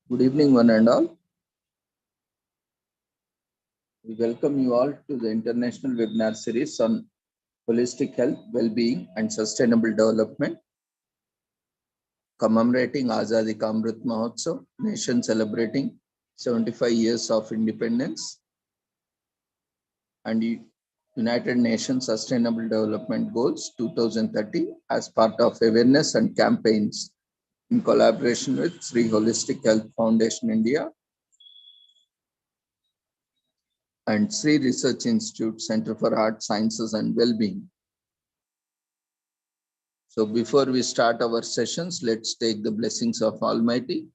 Good evening, one and all. We welcome you all to the international webinar series on holistic health, well-being, and sustainable development, commemorating Azadi Ka Amrit Mahotsav, nation celebrating 75 years of independence, and United Nations Sustainable Development Goals 2030 as part of awareness and campaigns in collaboration with Sri Holistic Health Foundation India and Sri Research Institute Center for Art Sciences and Well-being. So before we start our sessions, let's take the blessings of Almighty.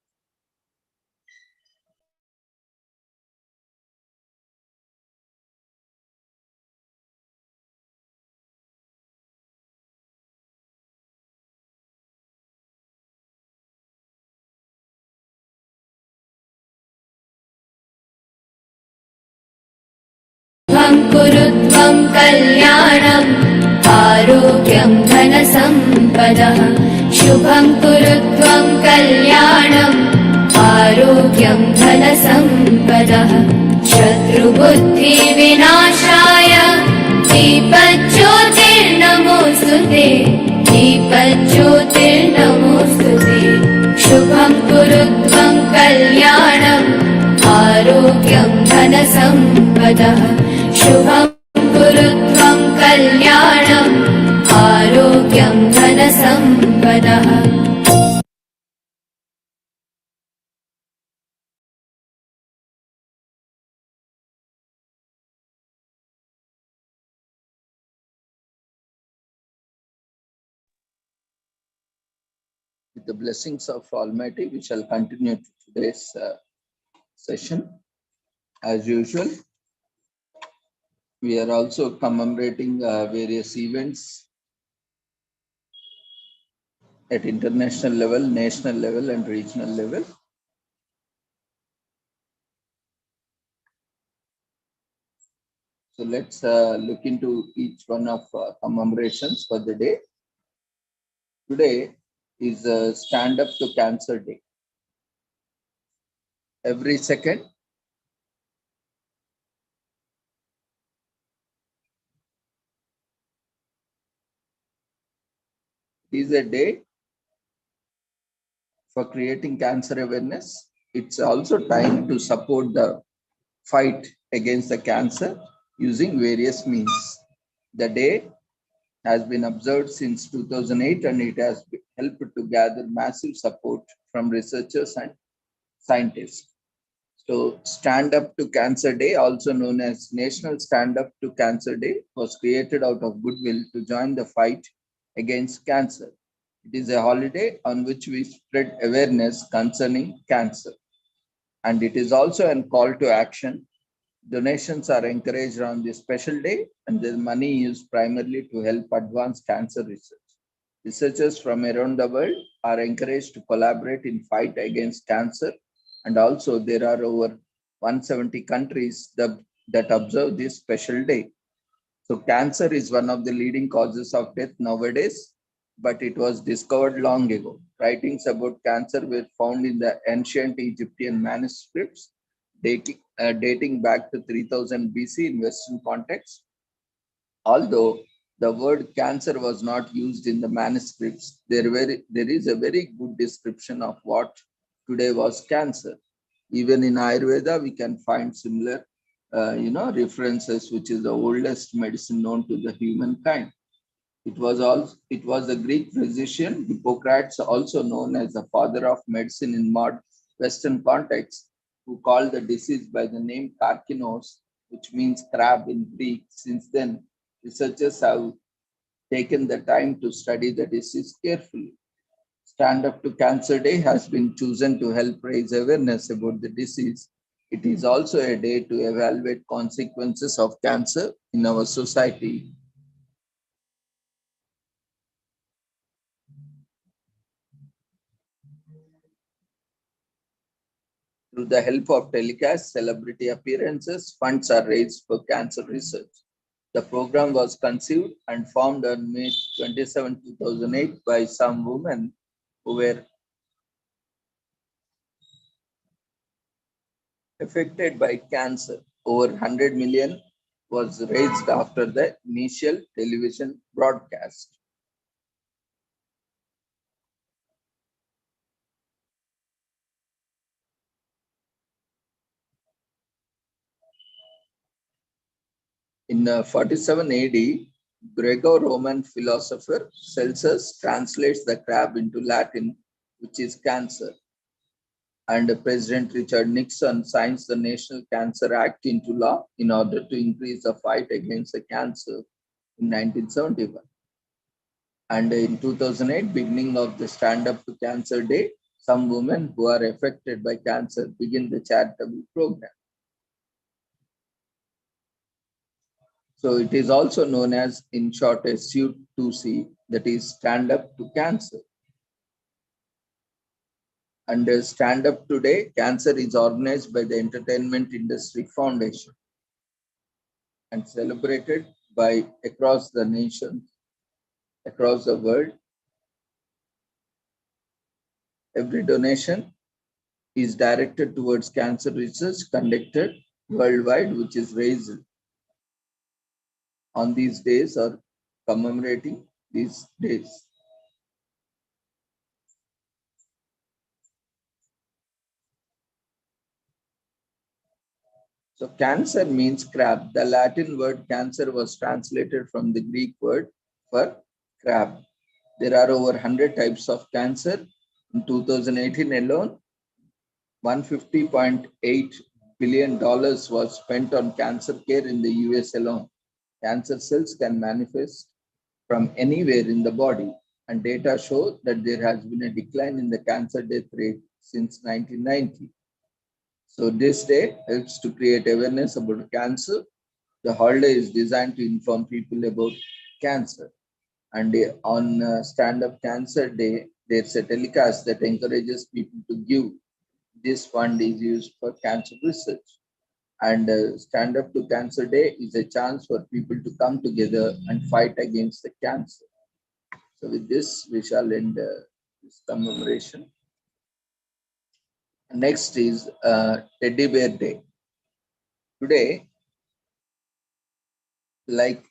कुरुत्वं कल्याणम् आरोग्यं धनसम्पदः शुभं कुरुत्वं कल्याणम् आरोग्यं धनसम्पदः शत्रुबुद्धिविनाशाय दीपज्योतिर्नमोऽस्तुते दीपज्योतिर्नमोऽस्तुते शुभं कुरुत्वं कल्याणम् आरोग्यं धनसम्पदः शुभं कुरुत्वं कल्याणम् आरोग्यं धनसम्पदः With the blessings of Almighty, we shall continue today's session. As usual, we are also commemorating various events at international level, national level, and regional level. So let's look into each one of commemorations for the day. Today is Stand Up to Cancer Day. Every second, it is a day for creating cancer awareness. It's also time to support the fight against the cancer using various means. The day has been observed since 2008 and it has helped to gather massive support from researchers and scientists. So Stand Up to Cancer Day, also known as National Stand Up to Cancer Day, was created out of goodwill to join the fight against cancer. It is a holiday on which we spread awareness concerning cancer. And it is also a call to action. Donations are encouraged on this special day, and the money used primarily to help advance cancer research. Researchers from around the world are encouraged to collaborate in fight against cancer, and also there are over 170 countries that observe this special day. So cancer is one of the leading causes of death nowadays, but it was discovered long ago. Writings about cancer were found in the ancient Egyptian manuscripts dating back to 3000 BC in Western context. Although the word cancer was not used in the manuscripts, there is a very good description of what today was cancer. Even in Ayurveda, we can find similar, references, which is the oldest medicine known to the humankind. It was the Greek physician Hippocrates, also known as the father of medicine in modern Western context, who called the disease by the name karkinos, which means crab in Greek. Since then, researchers have taken the time to study the disease carefully. Stand Up to Cancer Day has been chosen to help raise awareness about the disease. It is also a day to evaluate consequences of cancer in our society. Through the help of telecasts, celebrity appearances, funds are raised for cancer research. The program was conceived and formed on May 27, 2008 by some women who were affected by cancer. Over 100 million was raised after the initial television broadcast. In 47 AD, Greco-Roman philosopher Celsus translates the crab into Latin, which is cancer. And President Richard Nixon signs the National Cancer Act into law in order to increase the fight against the cancer in 1971. And in 2008, beginning of the Stand Up to Cancer Day, some women who are affected by cancer begin the charitable program. So it is also known as, in short, SU2C, that is Stand Up to Cancer. And Stand Up Today, Cancer is organized by the Entertainment Industry Foundation and celebrated by across the nation, across the world. Every donation is directed towards cancer research conducted worldwide, which is raised on these days or commemorating these days. So cancer means crab. The Latin word cancer was translated from the Greek word for crab. There are over 100 types of cancer. In 2018 alone, $150.8 billion was spent on cancer care in the US alone. Cancer cells can manifest from anywhere in the body, and data show that there has been a decline in the cancer death rate since 1990. So this day helps to create awareness about cancer. The holiday is designed to inform people about cancer. And on Stand Up Cancer Day, there's a telecast that encourages people to give. This fund is used for cancer research. And Stand Up to Cancer Day is a chance for people to come together and fight against the cancer. So with this, we shall end this commemoration. Next is Teddy Bear Day. Today, like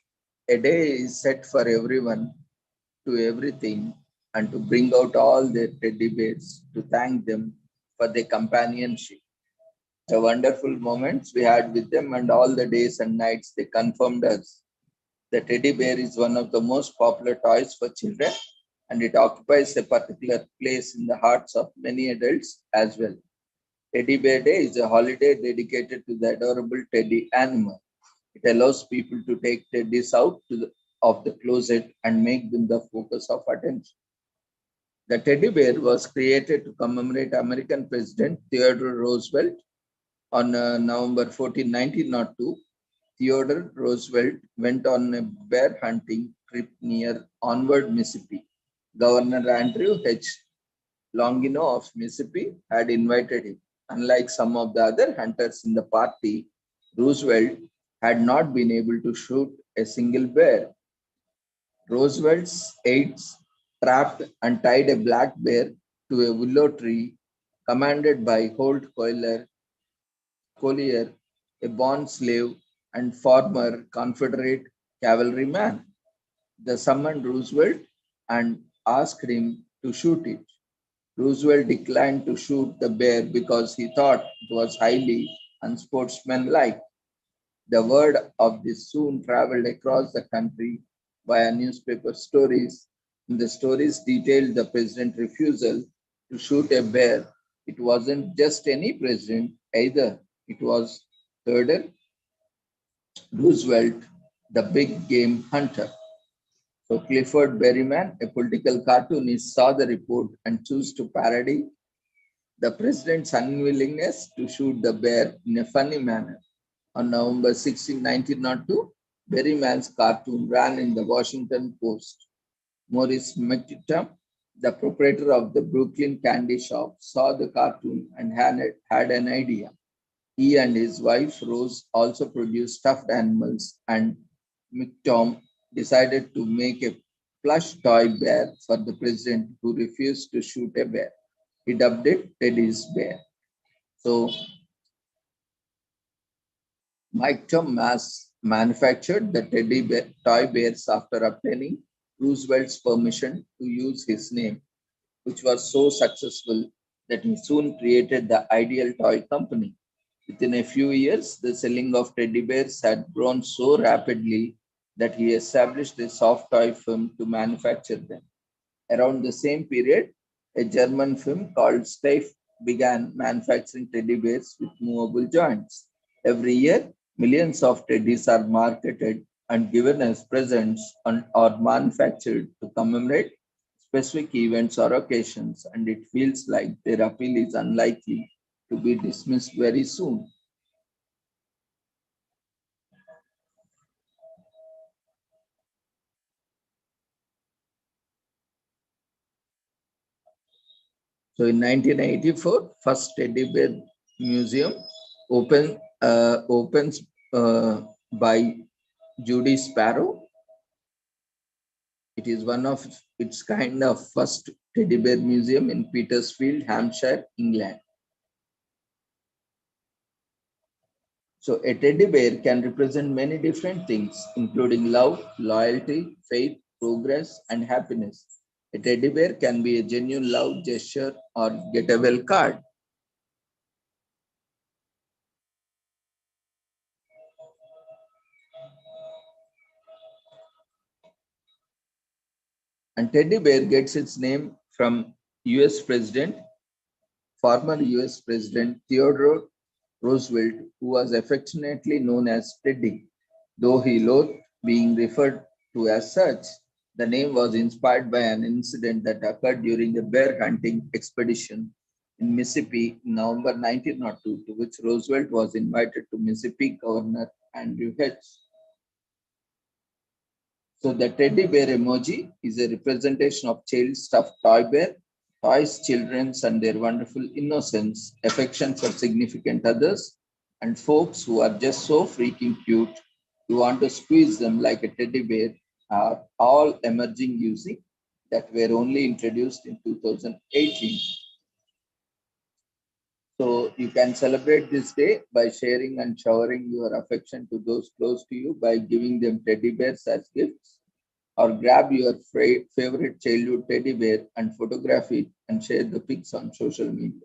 a day is set for everyone to everything and to bring out all their teddy bears to thank them for their companionship. The wonderful moments we had with them and all the days and nights they confirmed us. The teddy bear is one of the most popular toys for children and it occupies a particular place in the hearts of many adults as well. Teddy Bear Day is a holiday dedicated to the adorable teddy animal. It allows people to take teddies out of the closet and make them the focus of attention. The teddy bear was created to commemorate American President Theodore Roosevelt. On November 14, 1902, Theodore Roosevelt went on a bear hunting trip near Onward, Mississippi. Governor Andrew H. Longino of Mississippi had invited him. Unlike some of the other hunters in the party, Roosevelt had not been able to shoot a single bear. Roosevelt's aides trapped and tied a black bear to a willow tree commanded by Holt Collier, a bond slave and former Confederate cavalryman. They summoned Roosevelt and asked him to shoot it. Roosevelt declined to shoot the bear because he thought it was highly unsportsmanlike. The word of this soon traveled across the country via newspaper stories. The stories detailed the president's refusal to shoot a bear. It wasn't just any president either. It was Theodore Roosevelt, the big game hunter. So Clifford Berryman, a political cartoonist, saw the report and chose to parody the president's unwillingness to shoot the bear in a funny manner. On November 16, 1902, Berryman's cartoon ran in the Washington Post. Maurice McTum, the proprietor of the Brooklyn candy shop, saw the cartoon and had an idea. He and his wife Rose also produced stuffed animals, and McTom decided to make a plush toy bear for the president who refused to shoot a bear. He dubbed it Teddy's Bear. So Mike Tom mass manufactured the toy bears after obtaining Roosevelt's permission to use his name, which was so successful that he soon created the Ideal Toy Company. Within a few years, the selling of teddy bears had grown so rapidly that he established a soft toy firm to manufacture them. Around the same period, a German firm called Steiff began manufacturing teddy bears with movable joints. Every year, millions of teddies are marketed and given as presents or manufactured to commemorate specific events or occasions, and it feels like their appeal is unlikely to be dismissed very soon. So in 1984, first teddy bear museum opens by Judy Sparrow. It is one of its kind of first teddy bear museum in Petersfield, Hampshire, England. So a teddy bear can represent many different things, including love, loyalty, faith, progress, and happiness. A teddy bear can be a genuine love gesture or get a well card. And teddy bear gets its name from US President, former US President Theodore Roosevelt, who was affectionately known as Teddy. Though he loathed being referred to as such, the name was inspired by an incident that occurred during a bear hunting expedition in Mississippi in November 1902, to which Roosevelt was invited to Mississippi Governor Andrew H. So the teddy bear emoji is a representation of child stuffed toy bear, toys, children's and their wonderful innocence, affection for significant others, and folks who are just so freaking cute, you want to squeeze them like a teddy bear, are all emerging using that were only introduced in 2018. So you can celebrate this day by sharing and showering your affection to those close to you by giving them teddy bears as gifts, or grab your favorite childhood teddy bear and photograph it and share the pics on social media.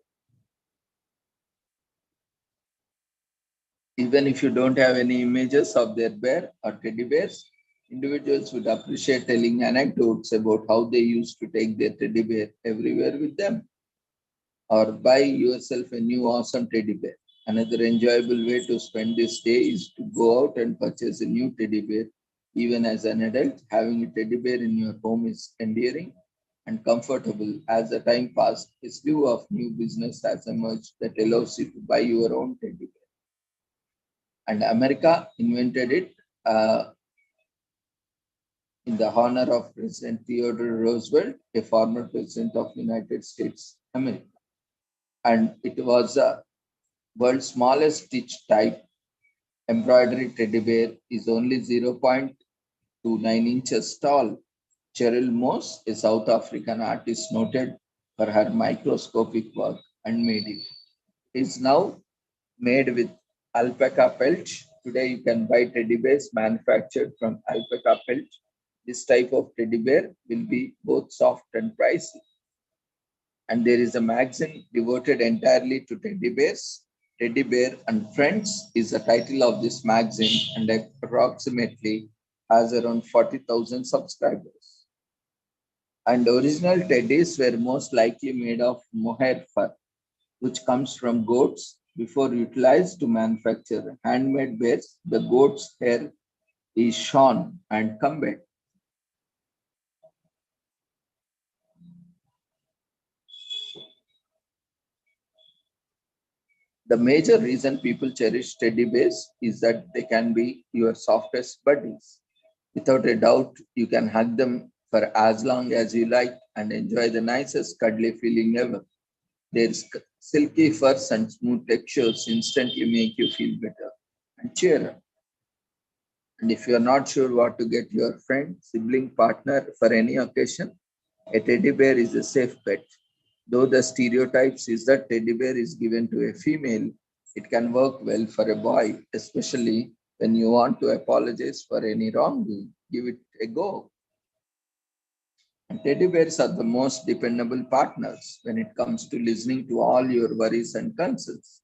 Even if you don't have any images of their bear or teddy bears, individuals would appreciate telling anecdotes about how they used to take their teddy bear everywhere with them, or buy yourself a new awesome teddy bear. Another enjoyable way to spend this day is to go out and purchase a new teddy bear. Even as an adult, having a teddy bear in your home is endearing and comfortable. As the time passed, a slew of new business has emerged that allows you to buy your own teddy bear. And America invented it in the honor of President Theodore Roosevelt, a former president of United States America. And it was the world's smallest stitch type embroidery teddy bear is only 0.29 inches tall. Cheryl Moss, a South African artist noted for her microscopic work, and made it. It's now made with alpaca pelt. Today you can buy teddy bears manufactured from alpaca pelt. This type of teddy bear will be both soft and pricey. And there is a magazine devoted entirely to teddy bears. Teddy Bear and Friends is the title of this magazine and approximately has around 40,000 subscribers. And original teddies were most likely made of mohair fur, which comes from goats. Before utilized to manufacture handmade bears, the goat's hair is shorn and combed. The major reason people cherish teddy bears is that they can be your softest buddies. Without a doubt, you can hug them for as long as you like and enjoy the nicest cuddly feeling ever. Their silky furs and smooth textures instantly make you feel better and cheer up. And if you are not sure what to get your friend, sibling, partner for any occasion, a teddy bear is a safe bet. Though the stereotypes is that teddy bear is given to a female, It can work well for a boy, especially when you want to apologize for any wrongdoing. Give it a go. And teddy bears are the most dependable partners when it comes to listening to all your worries and concerns.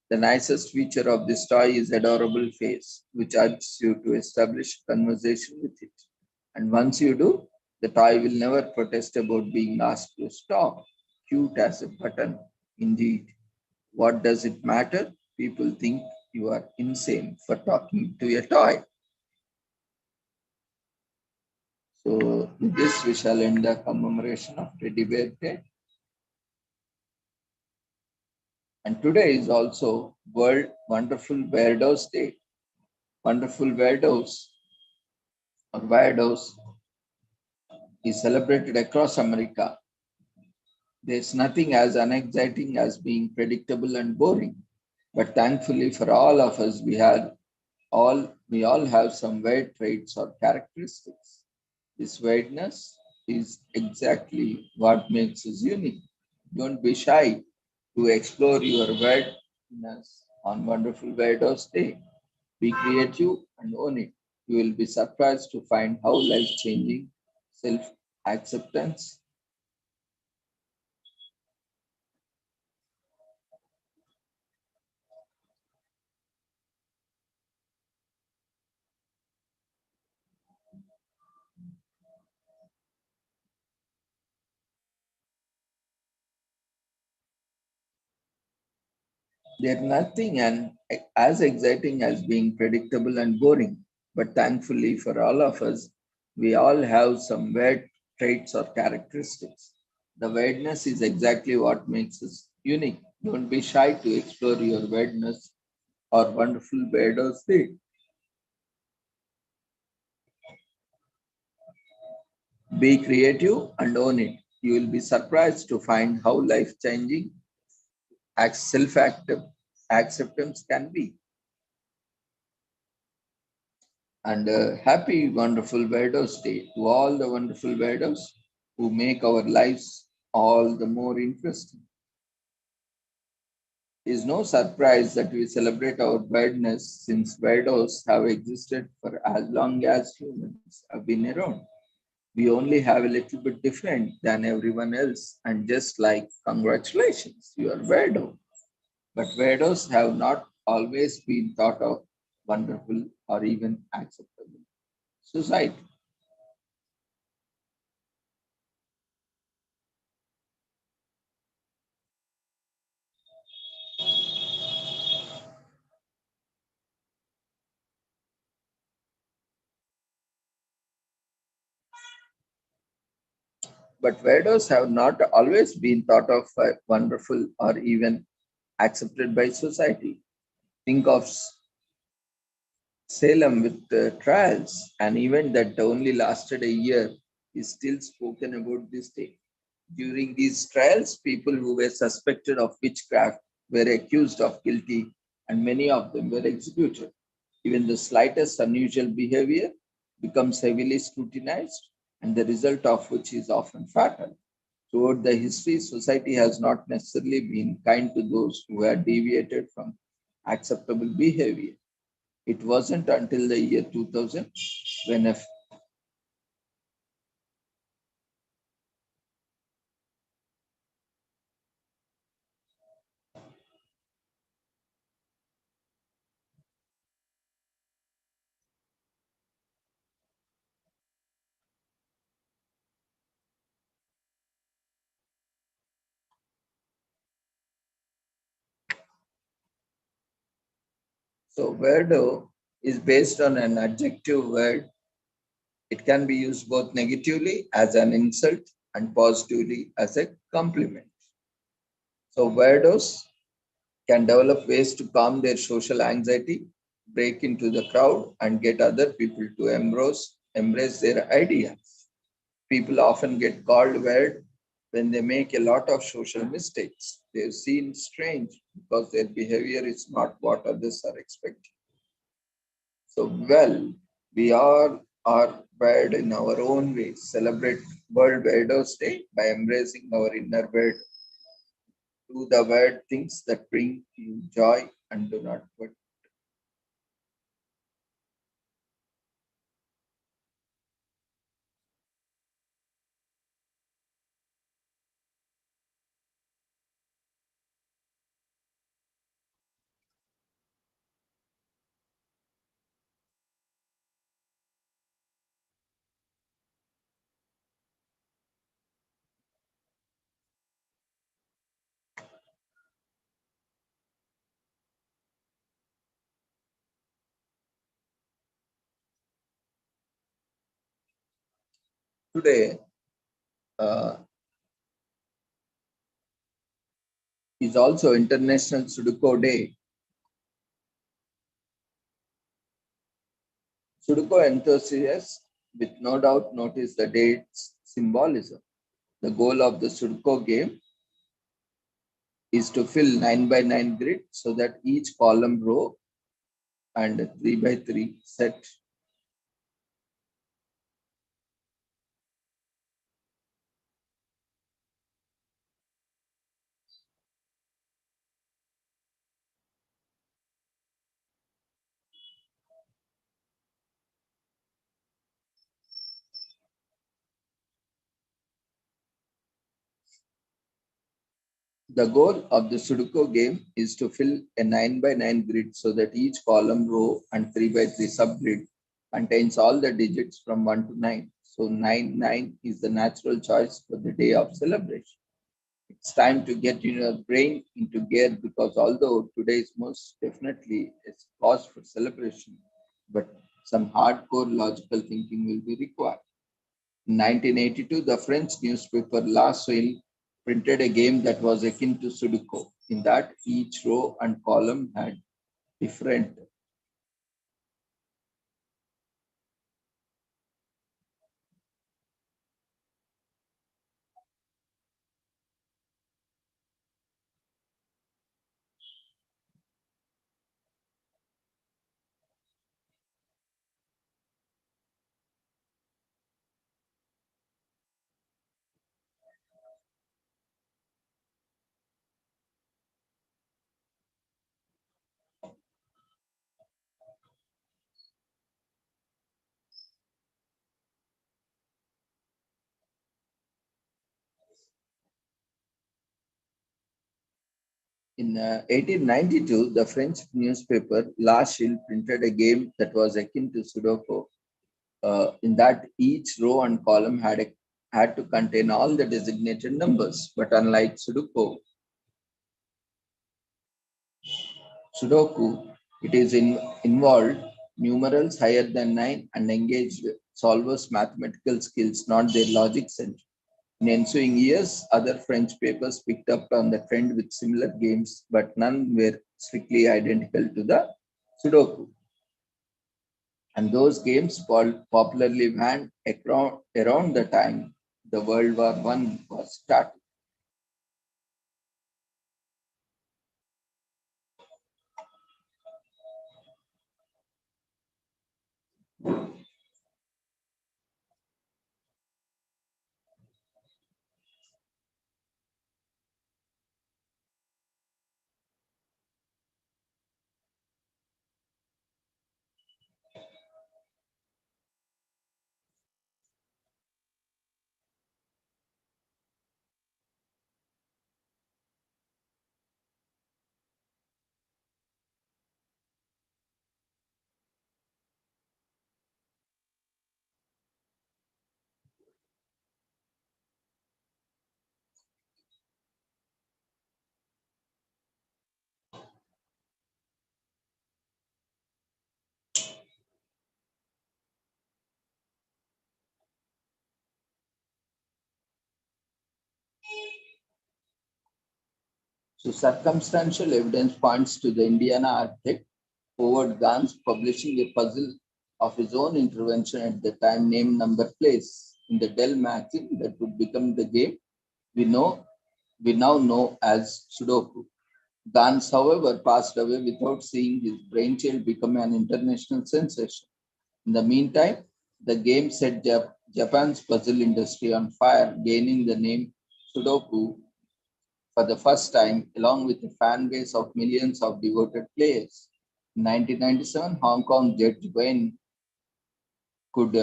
The nicest feature of this toy is adorable face, which urges you to establish conversation with it. And once you do, the toy will never protest about being asked to stop. Cute as a button. Indeed. What does it matter? People think you are insane for talking to a toy. So, with this, we shall end the commemoration of Teddy Bear Day. And today is also World Wonderful Weirdos Day. Wonderful Weirdos or Weirdos is celebrated across America. There's nothing as unexciting as being predictable and boring. But thankfully for all of us, we all have some weird traits or characteristics. This weirdness is exactly what makes us unique. Don't be shy to explore your weirdness on Wonderful Weirdos Day. Be creative and own it. You will be surprised to find how life changing self acceptance. There's nothing as exciting as being predictable and boring. But thankfully for all of us, we all have some weird traits or characteristics. The weirdness is exactly what makes us unique. Don't be shy to explore your weirdness or wonderful weirdos day. Be creative and own it. You will be surprised to find how life changing self acceptance can be. And happy, wonderful Weirdos Day to all the wonderful weirdos who make our lives all the more interesting. It is no surprise that we celebrate our weirdness since weirdos have existed for as long as humans have been around. We only have a little bit different than everyone else, and just like congratulations, you are weirdo. But weirdos have not always been thought of wonderful or even acceptable society. But weirdos have not always been thought of wonderful or even accepted by society. Think of Salem with the trials, an event that only lasted a year is still spoken about this day. During these trials, people who were suspected of witchcraft were accused of guilty, and many of them were executed. Even the slightest unusual behavior becomes heavily scrutinized, and the result of which is often fatal. Throughout the history, society has not necessarily been kind to those who had deviated from acceptable behavior. It wasn't until the year 2000 when a so weirdo is based on an adjective word. It can be used both negatively as an insult and positively as a compliment. So weirdos can develop ways to calm their social anxiety, break into the crowd, and get other people to embrace their ideas. People often get called weird when they make a lot of social mistakes. They seem strange because their behavior is not what others are expecting. So, well, we all are weird in our own ways. Celebrate World Weirdos Day by embracing our inner weird. Do the weird things that bring you joy and do not put. Today uh, is also International Sudoku Day. Sudoku enthusiasts with no doubt notice the date's symbolism. The goal of the Sudoku game is to fill 9 by 9 grid so that each column, row, and 3 by 3 set. The goal of the Sudoku game is to fill a 9 by 9 grid so that each column, row, and 3 by 3 subgrid contains all the digits from 1 to 9. So 9 is the natural choice for the day of celebration. It's time to get your brain into gear because although today is most definitely a cause for celebration, but some hardcore logical thinking will be required. In 1982, the French newspaper La Soil printed a game that was akin to Sudoku, in that each row and column had different. In 1892, the French newspaper La Chile printed a game that was akin to Sudoku, in that each row and column had to contain all the designated numbers. But unlike Sudoku, it is involved numerals higher than 9 and engaged solvers' mathematical skills, not their logic center. In ensuing years, other French papers picked up on the trend with similar games, but none were strictly identical to the Sudoku. And those games popularly ran around the time the World War I was starting. So circumstantial evidence points to the Indiana architect Howard Gans publishing a puzzle of his own intervention at the time named Number Place in the Dell magazine that would become the game we know we now know as Sudoku. Gans, however, passed away without seeing his brainchild become an international sensation. In the meantime, the game set Japan's puzzle industry on fire, gaining the name Sudoku for the first time, along with a fan base of millions of devoted players. In 1997, Hong Kong Judge Wen could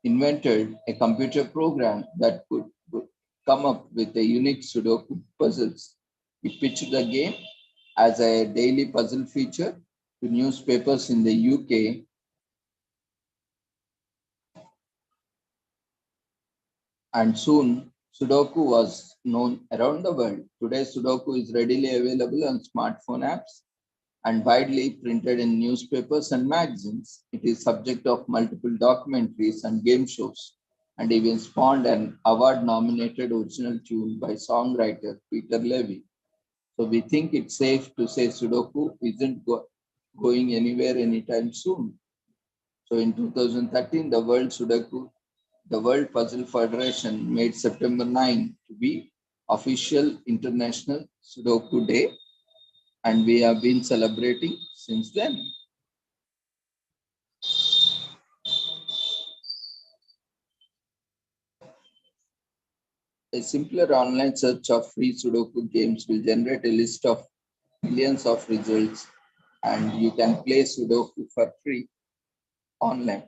invented a computer program that could come up with a unique Sudoku puzzles. He pitched the game as a daily puzzle feature to newspapers in the UK, and soon Sudoku was known around the world. Today, Sudoku is readily available on smartphone apps and widely printed in newspapers and magazines. It is subject of multiple documentaries and game shows, and even spawned an award-nominated original tune by songwriter Peter Levy. So we think it's safe to say Sudoku isn't going anywhere anytime soon. So in 2013, the World Puzzle Federation made September 9 to be official International Sudoku Day, and we have been celebrating since then. A simpler online search of free Sudoku games will generate a list of millions of results, and you can play Sudoku for free online.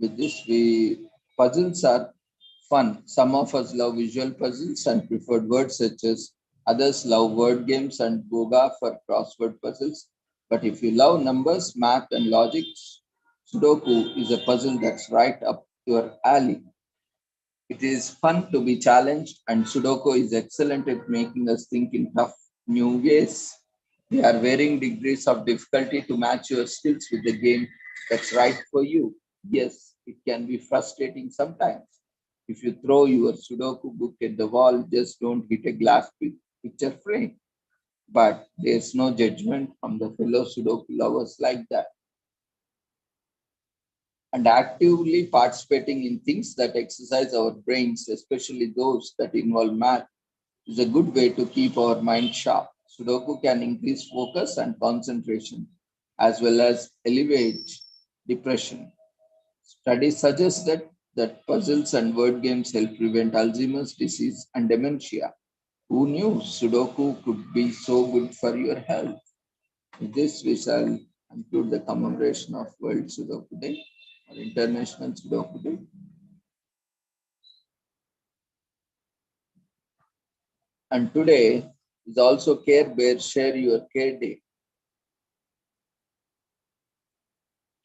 With this, we puzzles are fun. Some of us love visual puzzles and preferred word searches. Others love word games and Goga for crossword puzzles. But if you love numbers, math, and logic, Sudoku is a puzzle that's right up your alley. It is fun to be challenged, and Sudoku is excellent at making us think in tough, new ways. There are varying degrees of difficulty to match your skills with the game that's right for you. Yes, it can be frustrating sometimes. If you throw your Sudoku book at the wall, just don't hit a glass picture frame. But there's no judgment from the fellow Sudoku lovers like that. And actively participating in things that exercise our brains, especially those that involve math, is a good way to keep our mind sharp. Sudoku can increase focus and concentration as well as elevate depression. Studies suggest that puzzles and word games help prevent Alzheimer's disease and dementia. Who knew Sudoku could be so good for your health? With this, we shall conclude the commemoration of World Sudoku Day or International Sudoku Day. And today is also Care Bear Share Your Care Day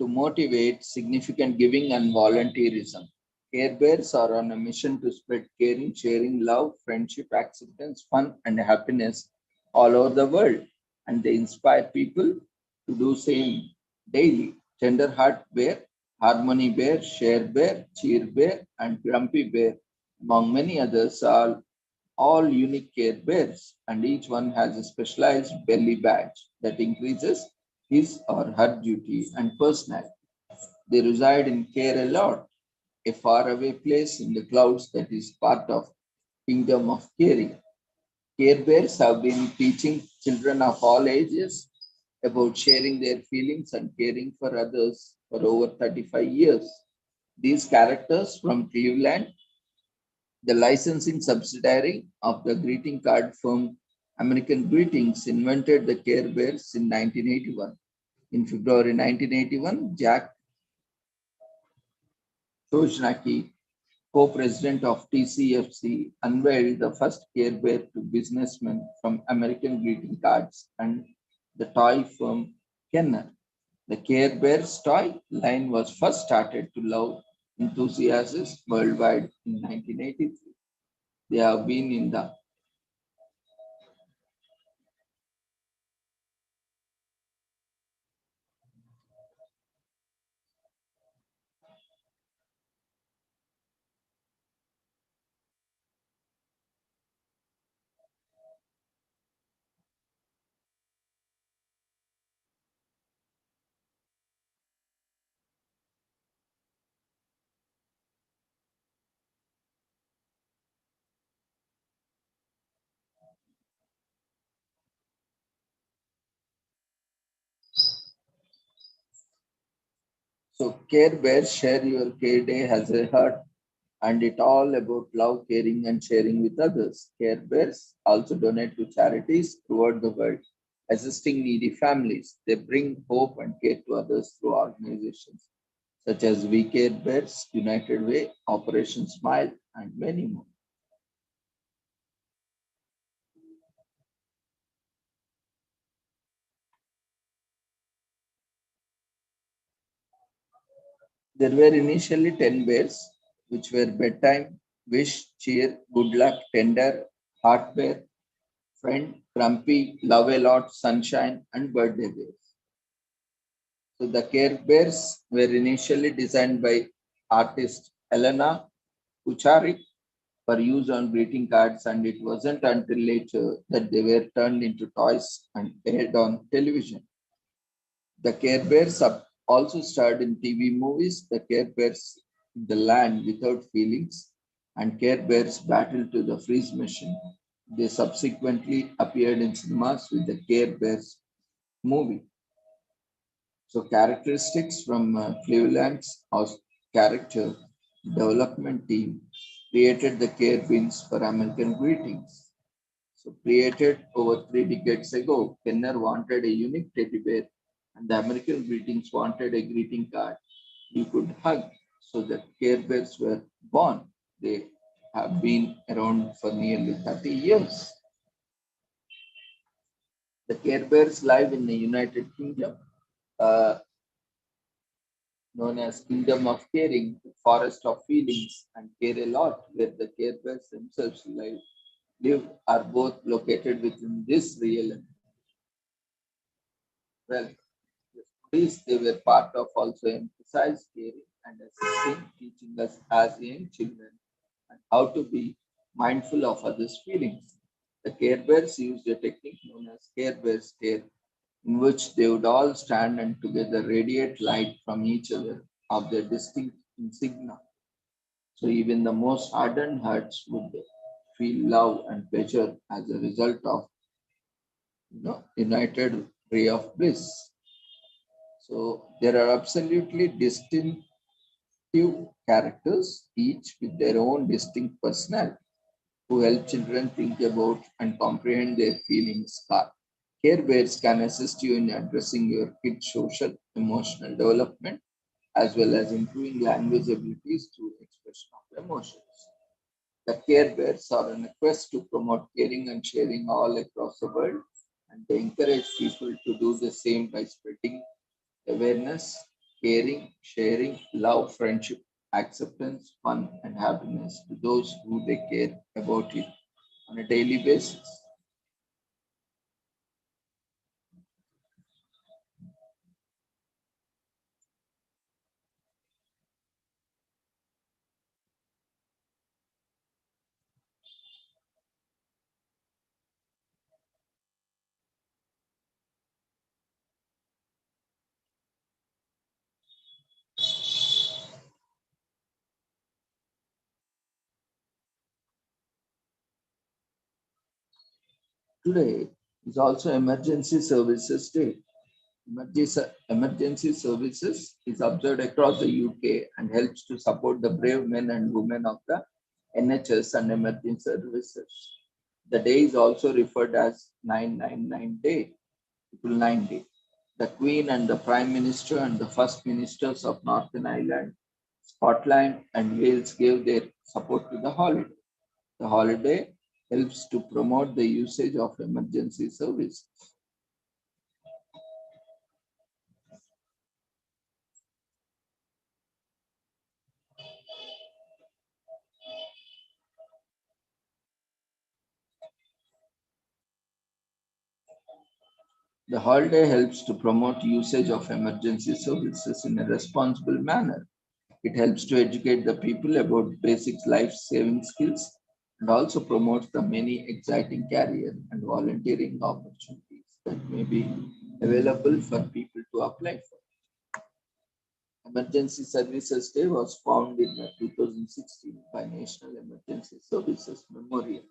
to motivate significant giving and volunteerism. Care Bears are on a mission to spread caring, sharing, love, friendship, acceptance, fun, and happiness all over the world. And they inspire people to do same daily. Tender Heart Bear, Harmony Bear, Share Bear, Cheer Bear, and Grumpy Bear, among many others, are all unique care bears, and each one has a specialized belly badge that increases his or her duty and personality. They reside in Care a Lot, a faraway place in the clouds that is part of Kingdom of Caring. Care Bears have been teaching children of all ages about sharing their feelings and caring for others for over 35 years. These characters from Cleveland, the licensing subsidiary of the greeting card firm American Greetings, invented the Care Bears in 1981. In February 1981, Jack Toshnaki, co-president of TCFC, unveiled the first Care Bear to businessmen from American Greeting Cards and the toy firm Kenner. The Care Bears toy line was first started to love enthusiasts worldwide in 1983. They have been in the So Care Bears Share Your Care Day has a heart and it all about love, caring, and sharing with others. Care Bears also donate to charities throughout the world, assisting needy families. They bring hope and care to others through organizations such as We Care Bears, United Way, Operation Smile, and many more. There were initially 10 bears, which were bedtime, wish, cheer, good luck, tender, heart bear, friend, grumpy, love a lot, sunshine, and birthday bears. So the Care Bears were initially designed by artist Elena Kucharik for use on greeting cards, and it wasn't until later that they were turned into toys and aired on television. The Care Bears also starred in TV movies, The Care Bears in the Land Without Feelings and Care Bears Battle to the Freeze Machine. They subsequently appeared in cinemas with the Care Bears movie. So characteristics from Cleveland's character development team created the Care Beans for American greetings. So created over 3 decades ago, Kenner wanted a unique teddy bear and the American greetings wanted a greeting card you could hug. So the Care Bears were born. They have been around for nearly 30 years. The Care Bears live in the United Kingdom. Uh, Known as Kingdom of Caring, Forest of Feelings, and Care a Lot, where the Care Bears themselves live are both located within this realm. Well, the stories they were part of also emphasize caring and assisting, teaching us as young children and how to be mindful of others' feelings. The Care Bears used a technique known as Care Bear stare, in which they would all stand and together radiate light from each other of their distinct insignia. So even the most ardent hearts would feel love and pleasure as a result of united ray of bliss. So there are absolutely distinctive characters, each with their own distinct personality, who help children think about and comprehend their feelings. Care Bears can assist you in addressing your kid's social, emotional development, as well as improving language abilities through expression of emotions. The Care Bears are on a quest to promote caring and sharing all across the world, and they encourage people to do the same by spreading awareness, caring, sharing, love, friendship, acceptance, fun, and happiness to those who they care about it on a daily basis. Today is also Emergency Services Day. Emergency services is observed across the UK and helps to support the brave men and women of the NHS and emergency services. The day is also referred as 999 Day, Triple Nine Day. The Queen and the Prime Minister and the First Ministers of Northern Ireland, Scotland, and Wales gave their support to the holiday. The holiday helps to promote the usage of emergency services. The holiday helps to promote usage of emergency services in a responsible manner. It helps to educate the people about basic life-saving skills and also promotes the many exciting career and volunteering opportunities that may be available for people to apply for. Emergency Services Day was founded in 2016 by National Emergency Services Memorial.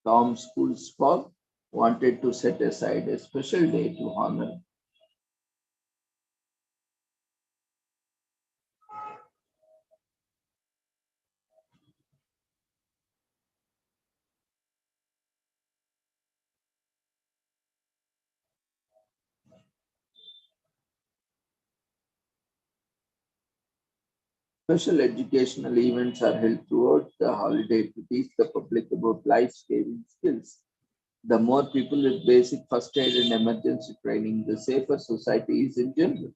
Tom Schoolsfall wanted to set aside a special day to honor Special educational events are held throughout the holiday to teach the public about life-saving skills. The more people with basic first aid and emergency training, the safer society is in general.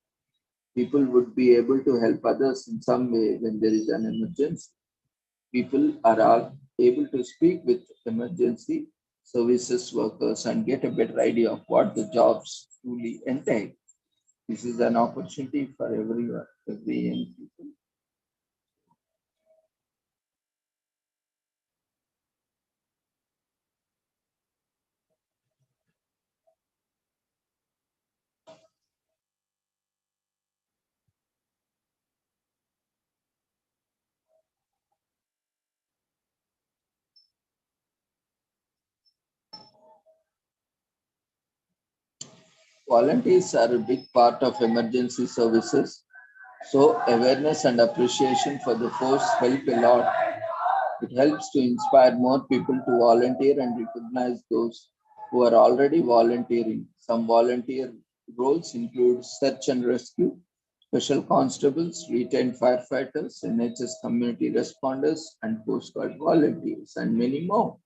People would be able to help others in some way when there is an emergency. People are all able to speak with emergency services workers and get a better idea of what the jobs truly entail. This is an opportunity for everyone, every young people. Volunteers are a big part of emergency services, so awareness and appreciation for the force help a lot. It helps to inspire more people to volunteer and recognize those who are already volunteering. Some volunteer roles include search and rescue, special constables, retained firefighters, NHS community responders, and Coast Guard volunteers, and many more.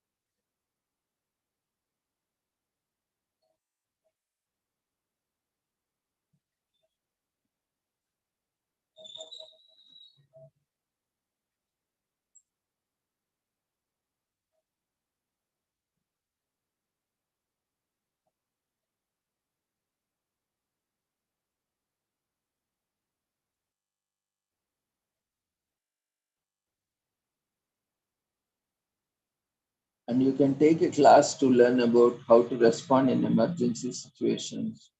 And you can take a class to learn about how to respond in emergency situations.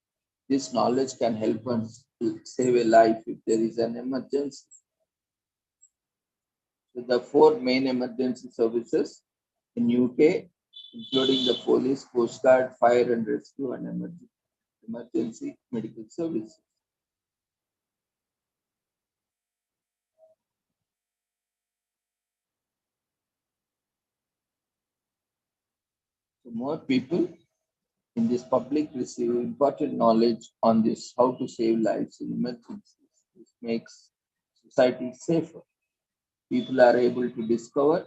This knowledge can help us save a life if there is an emergency. So the four main emergency services in UK, including the police, coast guard, fire and rescue, and emergency medical services. So more people in this public receive important knowledge on this how to save lives in emergencies. This makes society safer. People are able to discover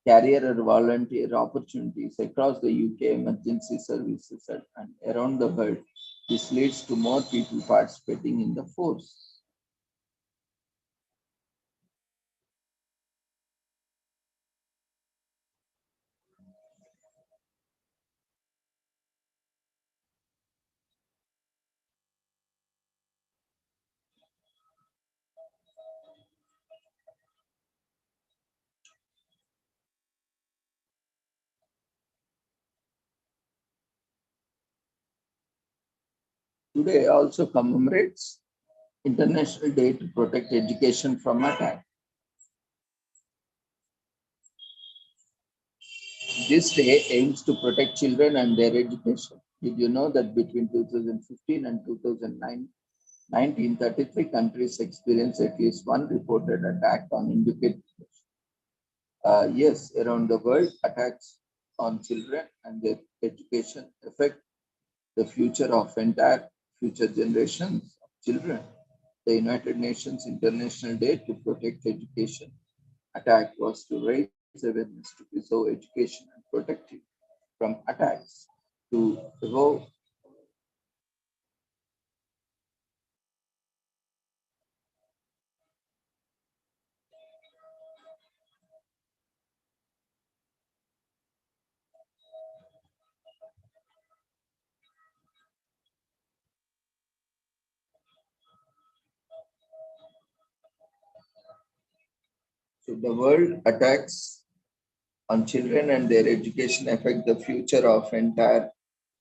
career or volunteer opportunities across the UK emergency services and around the world. This leads to more people participating in the force. Today also commemorates International Day to Protect Education from Attack. This day aims to protect children and their education. Did you know that between 2015 and 2009, 1933 countries experienced at least one reported attack on education? Yes, around the world, attacks on children and their education affect the future of entire future generations of children. The United Nations International Day to Protect Education attack was to raise awareness to preserve education and protect it from attacks. To evolve, so the world attacks on children and their education affect the future of entire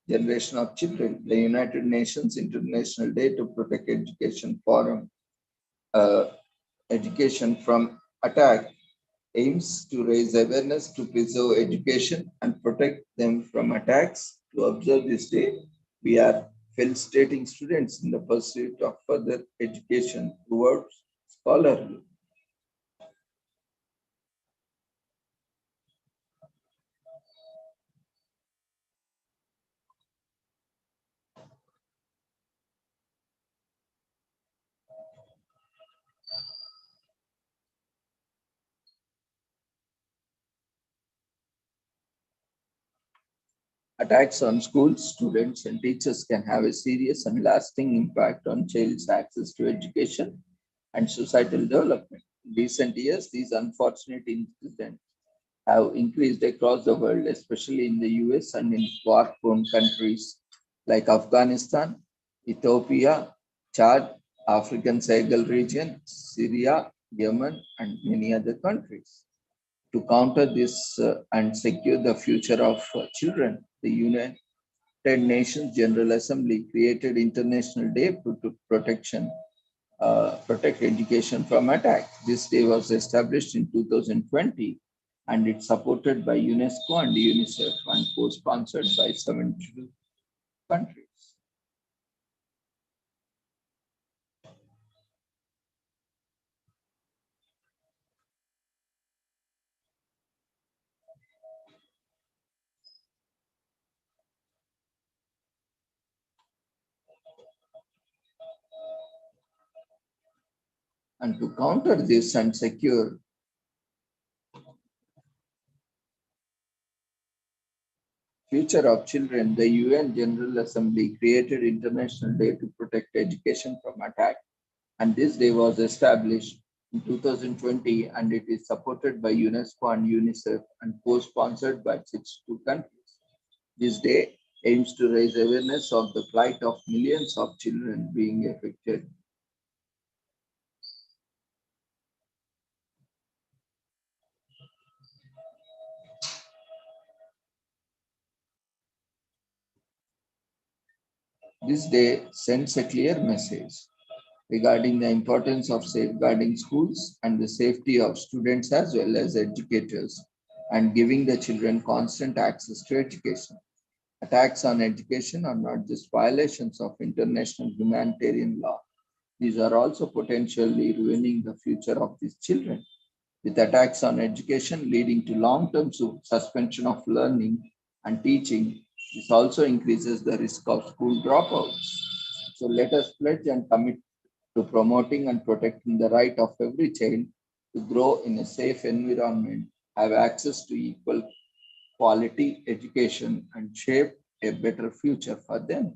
generation of children. The United Nations International Day to Protect Education Forum, uh, education from attack, aims to raise awareness to preserve education and protect them from attacks. To observe this day, we are felicitating students in the pursuit of further education towards scholarly. Attacks on schools, students, and teachers can have a serious and lasting impact on child's access to education and societal development. In recent years, these unfortunate incidents have increased across the world, especially in the US and in war prone countries like Afghanistan, Ethiopia, Chad, African Sahel region, Syria, Yemen, and many other countries. To counter this and secure the future of children, the United Nations General Assembly created International Day to protect education from attack. This day was established in 2020 and it's supported by UNESCO and UNICEF and co-sponsored by 72 countries. And to counter this and secure future of children, the UN General Assembly created International Day to protect education from attack. And this day was established in 2020 and it is supported by UNESCO and UNICEF and co-sponsored by 62 countries. This day aims to raise awareness of the plight of millions of children being affected. This day sends a clear message regarding the importance of safeguarding schools and the safety of students as well as educators and giving the children constant access to education. Attacks on education are not just violations of international humanitarian law, these are also potentially ruining the future of these children, with attacks on education leading to long term suspension of learning and teaching. This also increases the risk of school dropouts. So let us pledge and commit to promoting and protecting the right of every child to grow in a safe environment, have access to equal quality education, and shape a better future for them.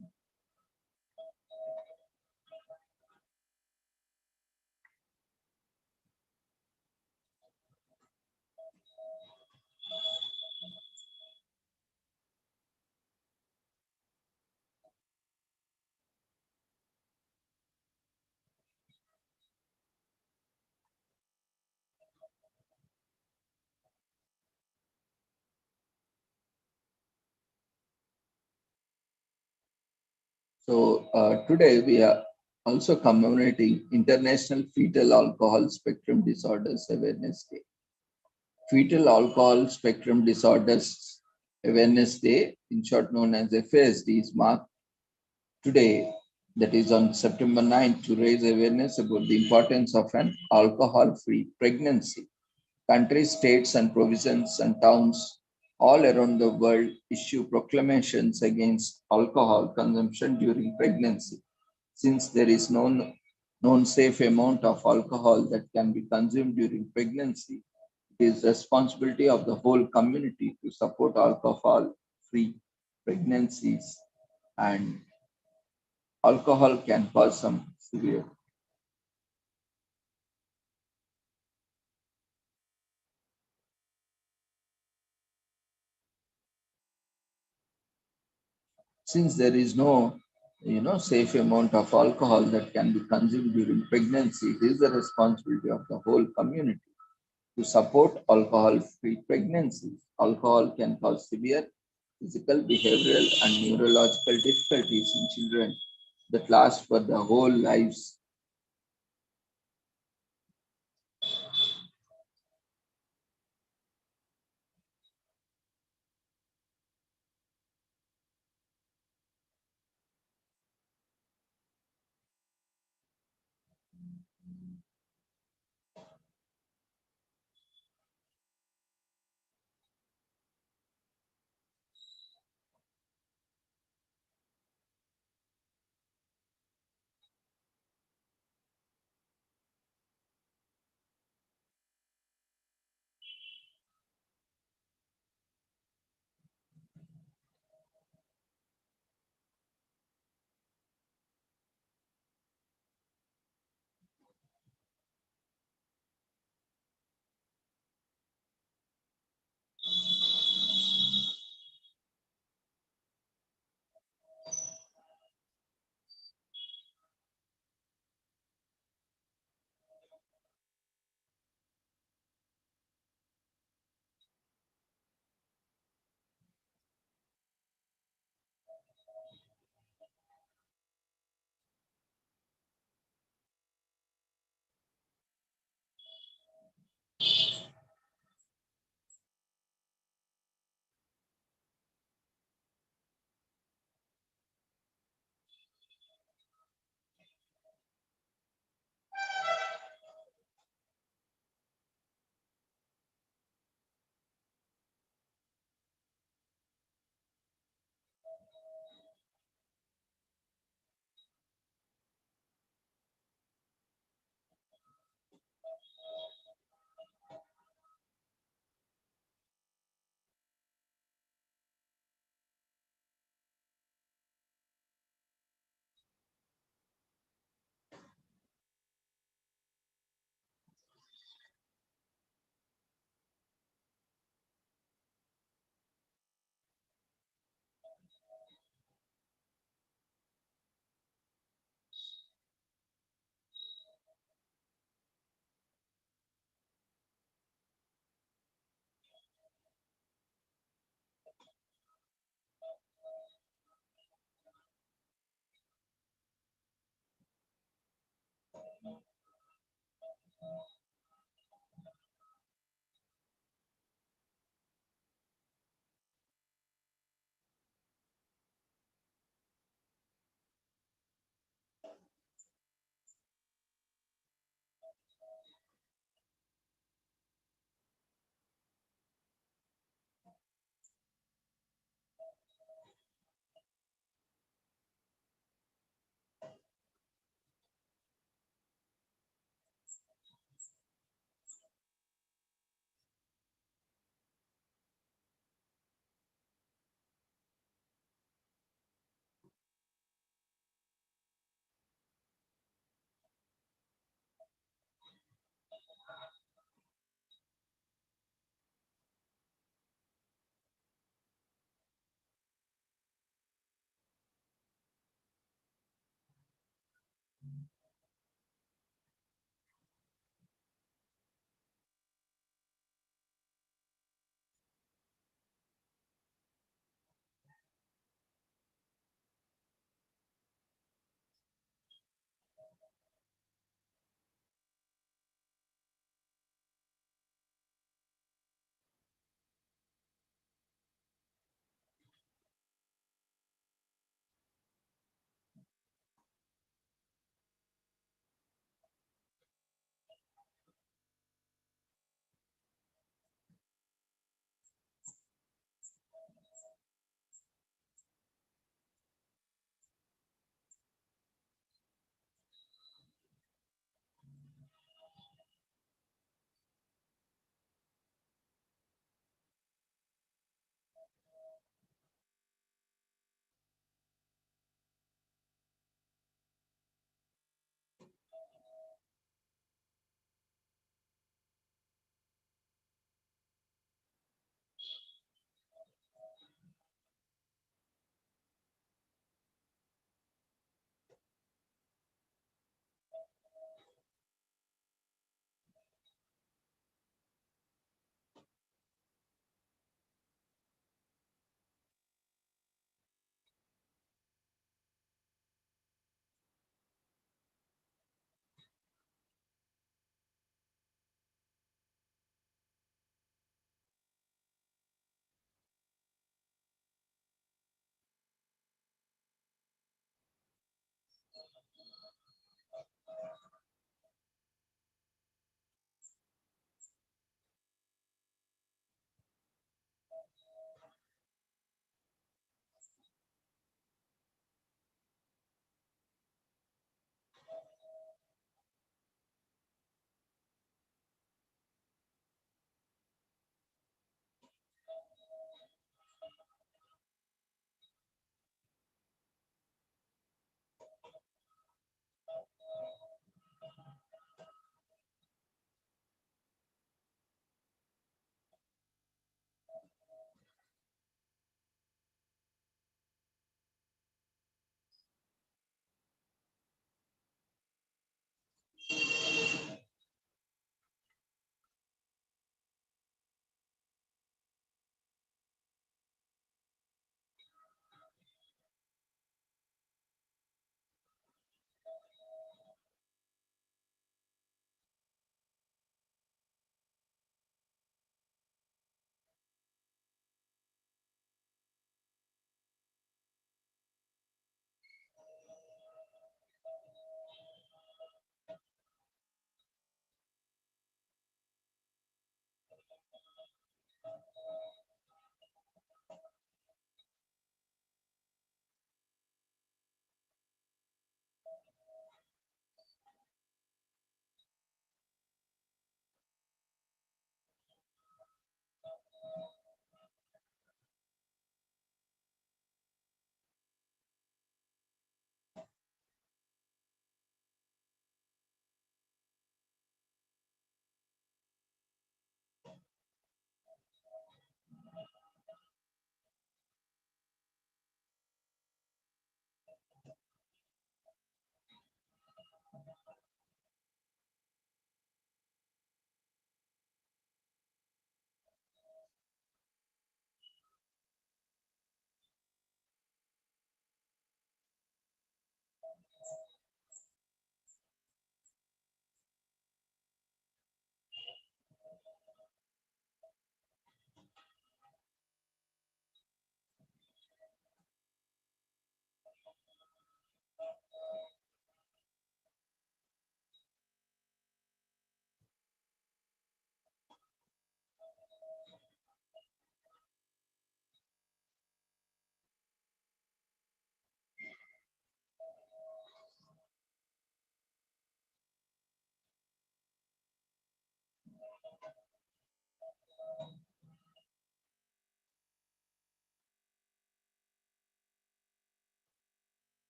So today we are also commemorating International Fetal Alcohol Spectrum Disorders Awareness Day. Fetal Alcohol Spectrum Disorders Awareness Day, in short known as FASD, is marked today, that is on September 9th, to raise awareness about the importance of an alcohol-free pregnancy. Countries, states, and provinces and towns all around the world issue proclamations against alcohol consumption during pregnancy. Since there is no known safe amount of alcohol that can be consumed during pregnancy, it is responsibility of the whole community to support alcohol-free pregnancies, and alcohol can cause some severe. Since there is no safe amount of alcohol that can be consumed during pregnancy, it is the responsibility of the whole community to support alcohol-free pregnancies. Alcohol can cause severe physical, behavioral, and neurological difficulties in children that last for the whole lives.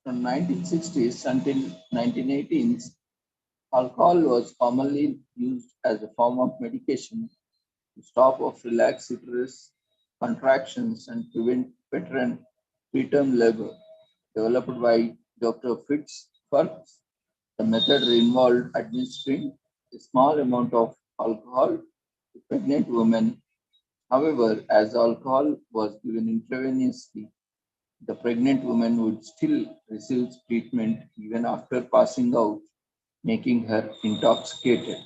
From 1960s until 1918s, alcohol was commonly used as a form of medication to stop or relax uterus contractions and prevent veteran preterm labor. Developed by Dr. Fritz Perls, the method involved administering a small amount of alcohol to pregnant women. However, as alcohol was given intravenously, the pregnant woman would still receive treatment even after passing out, making her intoxicated.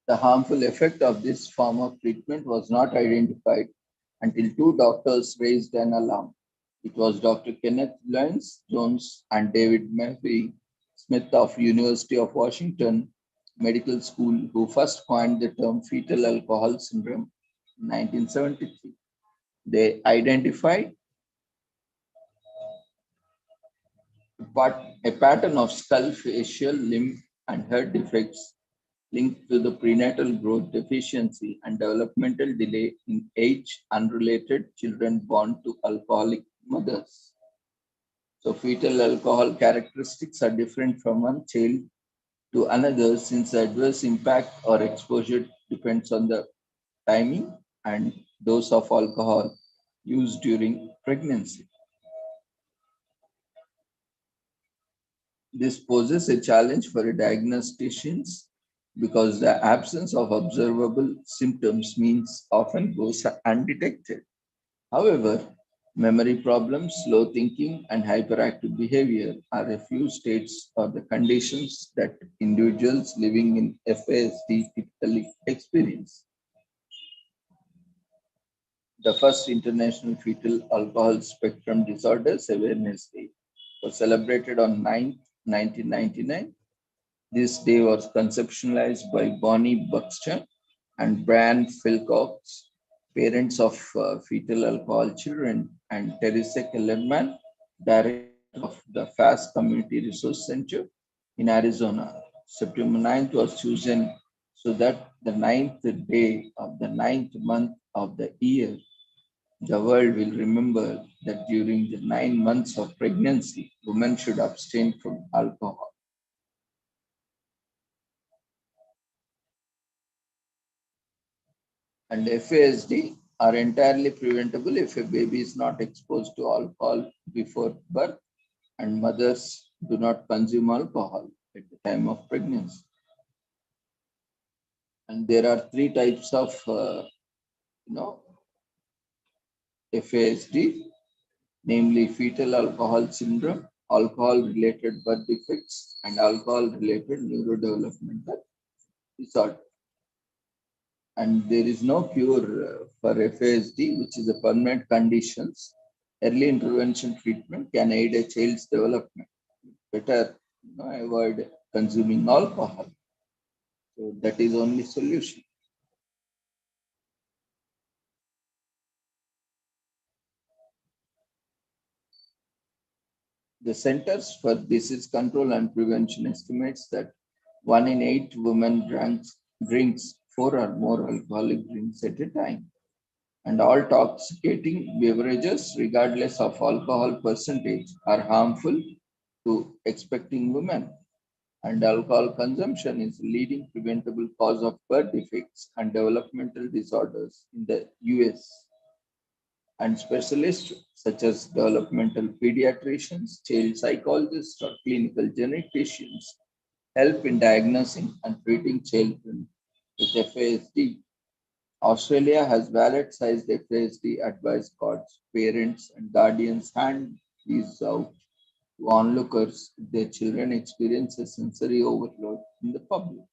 The harmful effect of this form of treatment was not identified until two doctors raised an alarm. It was Dr. Kenneth Lyons Jones and David Murphy Smith of University of Washington Medical School who first coined the term fetal alcohol syndrome in 1973. They identified a pattern of skull, facial, limb, and head defects linked to the prenatal growth deficiency and developmental delay in age unrelated children born to alcoholic mothers. So, fetal alcohol characteristics are different from one child to another since the adverse impact or exposure depends on the timing and dose of alcohol used during pregnancy. This poses a challenge for diagnosticians because the absence of observable symptoms means often goes undetected. However, memory problems, slow thinking, and hyperactive behavior are a few states or the conditions that individuals living in FASD typically experience. The first International Fetal Alcohol Spectrum Disorders Awareness Day was celebrated on 9th, 1999. This day was conceptualized by Bonnie Buxton and Brian Philcox, parents of fetal alcohol children, and Teresa Kellerman, director of the FAST Community Resource Center in Arizona. September 9th was chosen so that the ninth day of the ninth month of the year, the world will remember that during the 9 months of pregnancy, women should abstain from alcohol. And FASD are entirely preventable if a baby is not exposed to alcohol before birth and mothers do not consume alcohol at the time of pregnancy. And there are three types of you know FASD, namely fetal alcohol syndrome, alcohol-related birth defects, and alcohol-related neurodevelopmental disorder. And there is no cure for FASD, which is a permanent condition. Early intervention treatment can aid a child's development. Better avoid consuming alcohol. So that is only solution. The Centers for Disease Control and Prevention estimates that 1 in 8 women drinks 4 or more alcoholic drinks at a time. And all intoxicating beverages, regardless of alcohol percentage, are harmful to expecting women. And alcohol consumption is a leading preventable cause of birth defects and developmental disorders in the US. And specialists such as developmental pediatricians, child psychologists, or clinical geneticians help in diagnosing and treating children with FASD. Australia has valid-sized FASD advice cards. Parents and guardians hand these out to onlookers if their children experience a sensory overload in the public.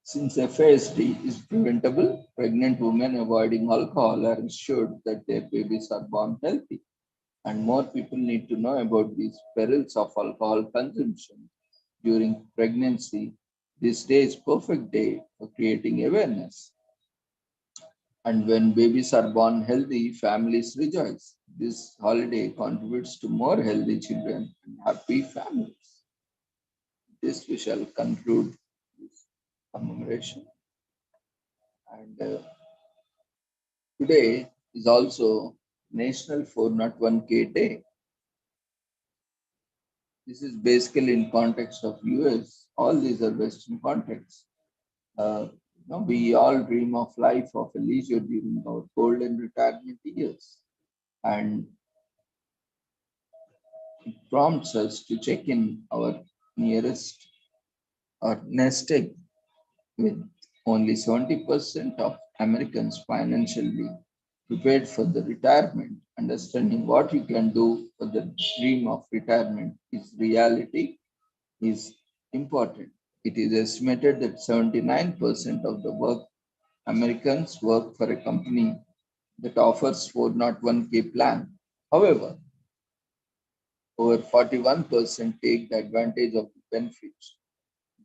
Since FASD is preventable, pregnant women avoiding alcohol are assured that their babies are born healthy. And more people need to know about these perils of alcohol consumption during pregnancy. This day is perfect day for creating awareness. And when babies are born healthy, families rejoice. This holiday contributes to more healthy children and happy families. This we shall conclude this commemoration. And today is also National 401k Day. This is basically in context of US. All these are Western contexts. We all dream of life of a leisure during our golden retirement years, and it prompts us to check in our nearest or nest egg with only 70% of Americans financially prepared for the retirement. Understanding what you can do for the dream of retirement is reality is important. It is estimated that 79% of the work Americans work for a company that offers 401k plan. However, over 41% take the advantage of the benefits.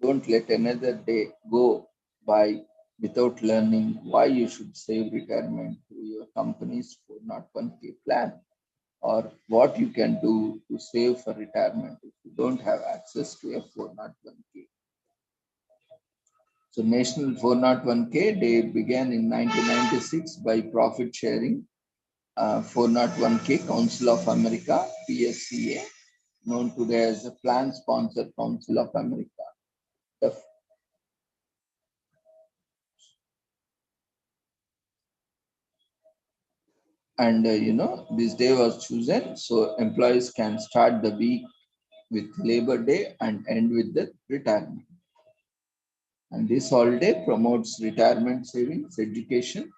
Don't let another day go by without learning why you should save retirement through your company's 401k plan, or what you can do to save for retirement if you don't have access to a 401k. So National 401k Day began in 1996 by profit sharing 401k Council of America, PSCA, known today as the Plan Sponsor Council of America. The And this day was chosen so employees can start the week with Labor Day and end with the retirement. And this holiday promotes retirement savings, education,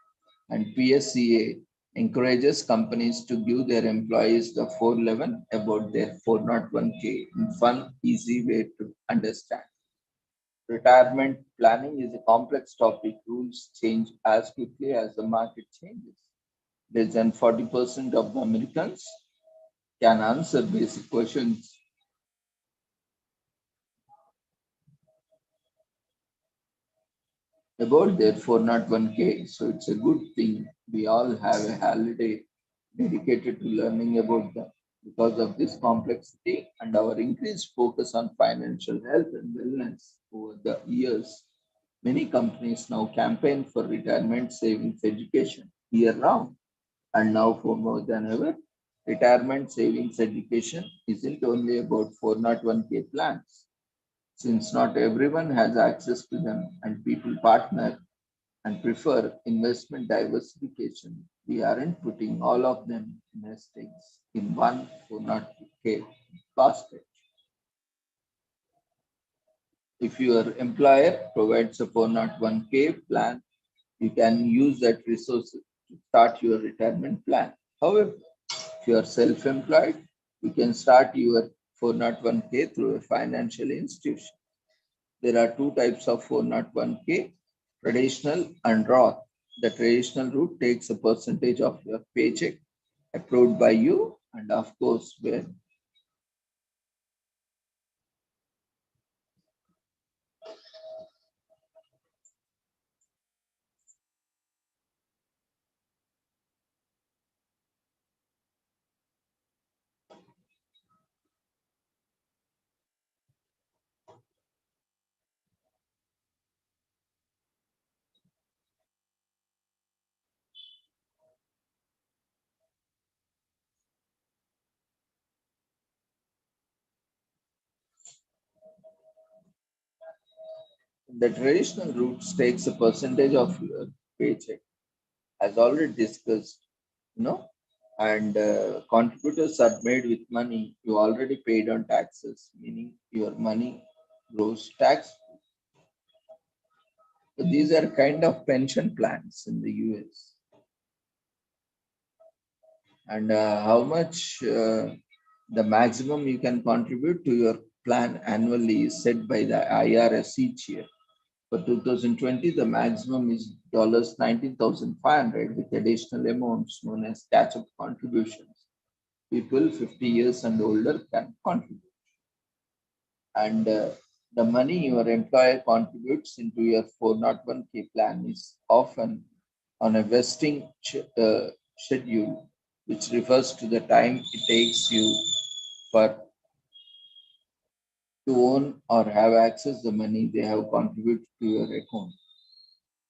and PSCA encourages companies to give their employees the 411 about their 401k in fun, easy way to understand. Retirement planning is a complex topic. Rules change as quickly as the market changes. Less than 40% of the Americans can answer basic questions about their 401k. So it's a good thing we all have a holiday dedicated to learning about them. Because of this complexity and our increased focus on financial health and wellness over the years, many companies now campaign for retirement savings education year round. And now, for more than ever, retirement savings education isn't only about 401k plans. Since not everyone has access to them and people partner and prefer investment diversification, we aren't putting all of them nest eggs in one 401k basket. If your employer provides a 401k plan, you can use that resource to start your retirement plan. However, if you are self-employed, you can start your 401k through a financial institution. There are two types of 401k, traditional and Roth. The traditional route takes a percentage of your paycheck approved by you, and of course, where the traditional route takes a percentage of your paycheck, as already discussed, you know, and contributors are made with money you already paid on taxes, meaning your money grows tax. So these are kind of pension plans in the US. And how much the maximum you can contribute to your plan annually is set by the IRS each year. For 2020, the maximum is $19,500 with additional amounts known as catch-up contributions. People 50 years and older can contribute. And the money your employer contributes into your 401k plan is often on a vesting schedule, which refers to the time it takes you for to own or have access the money they have contributed to your account.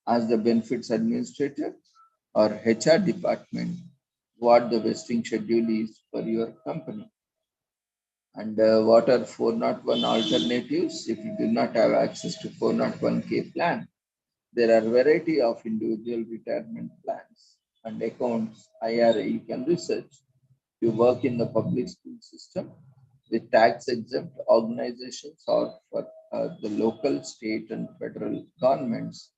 As the benefits administrator or HR department, what the vesting schedule is for your company. And what are 401 alternatives if you do not have access to 401k plan? There are variety of individual retirement plans and accounts, IRA you can research. You work in the public school system with tax exempt organizations or for the local, state and federal governments.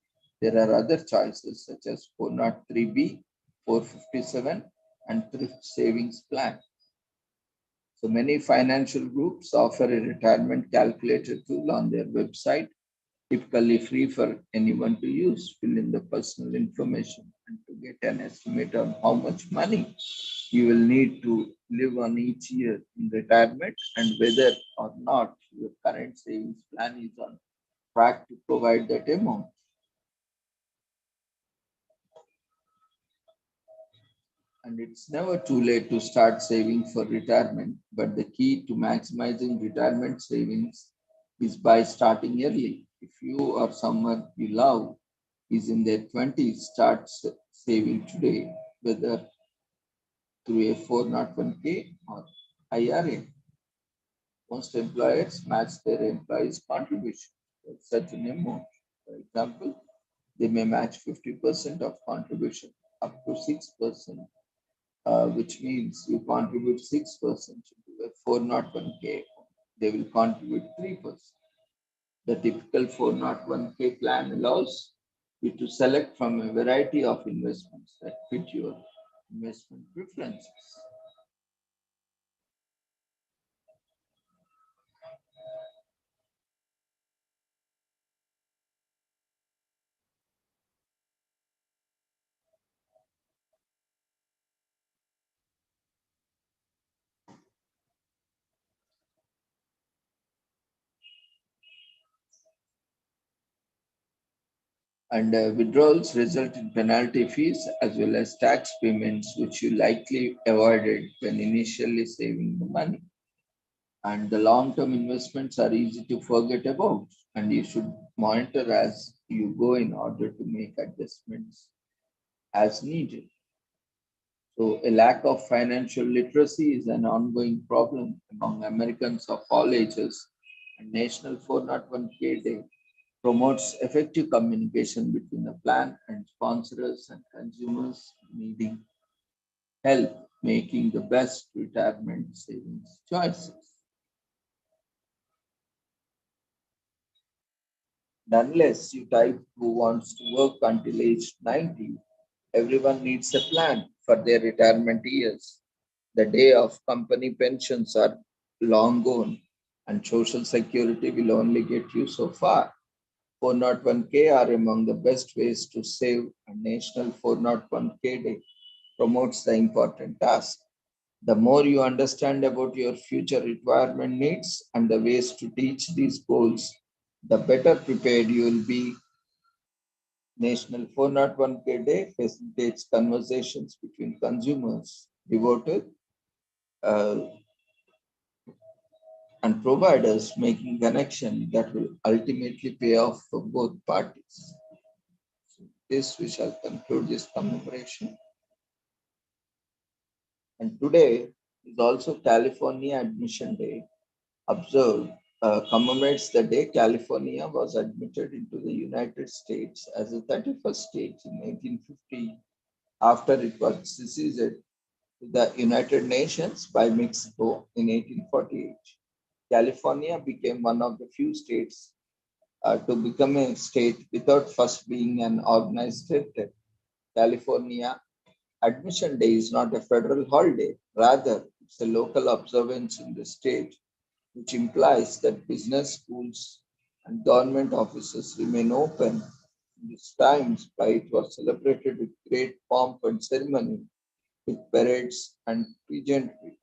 There are other choices such as 403B, 457 and thrift savings plan. So many financial groups offer a retirement calculator tool on their website, typically free for anyone to use. Fill in the personal information and to get an estimate on how much money you will need to live on each year in retirement and whether or not your current savings plan is on track to provide that amount. And it's never too late to start saving for retirement, but the key to maximizing retirement savings is by starting early. If you or someone you love is in their 20s, start saving today, whether through a 401k or IRA. Most employers match their employees' contribution to such an amount. For example, they may match 50% of contribution up to 6%, which means you contribute 6% to a 401k, they will contribute 3%. The typical 401k plan allows you to select from a variety of investments that fit your investment preferences. And withdrawals result in penalty fees as well as tax payments, which you likely avoided when initially saving the money. And the long-term investments are easy to forget about, and you should monitor as you go in order to make adjustments as needed. So a lack of financial literacy is an ongoing problem among Americans of all ages, and National 401k Day promotes effective communication between the plan and sponsors and consumers needing help making the best retirement savings choices. Unless you type who wants to work until age 90, everyone needs a plan for their retirement years. The day of company pensions are long gone, and Social Security will only get you so far. 401k are among the best ways to save, and National 401k Day promotes the important task. The more you understand about your future retirement needs and the ways to teach these goals, the better prepared you will be. National 401k Day facilitates conversations between consumers, devoted, uh, and providers, making connection that will ultimately pay off for both parties. So this we shall conclude this commemoration. And today is also California Admission Day, observed commemorates the day California was admitted into the United States as the 31st state in 1850 after it was seceded to the United Nations by Mexico in 1848. California became one of the few states to become a state without first being an organized territory. California Admission Day is not a federal holiday, rather, it's a local observance in the state, which implies that business, schools, and government offices remain open in these times, but it was celebrated with great pomp and ceremony, with parades and pageantry.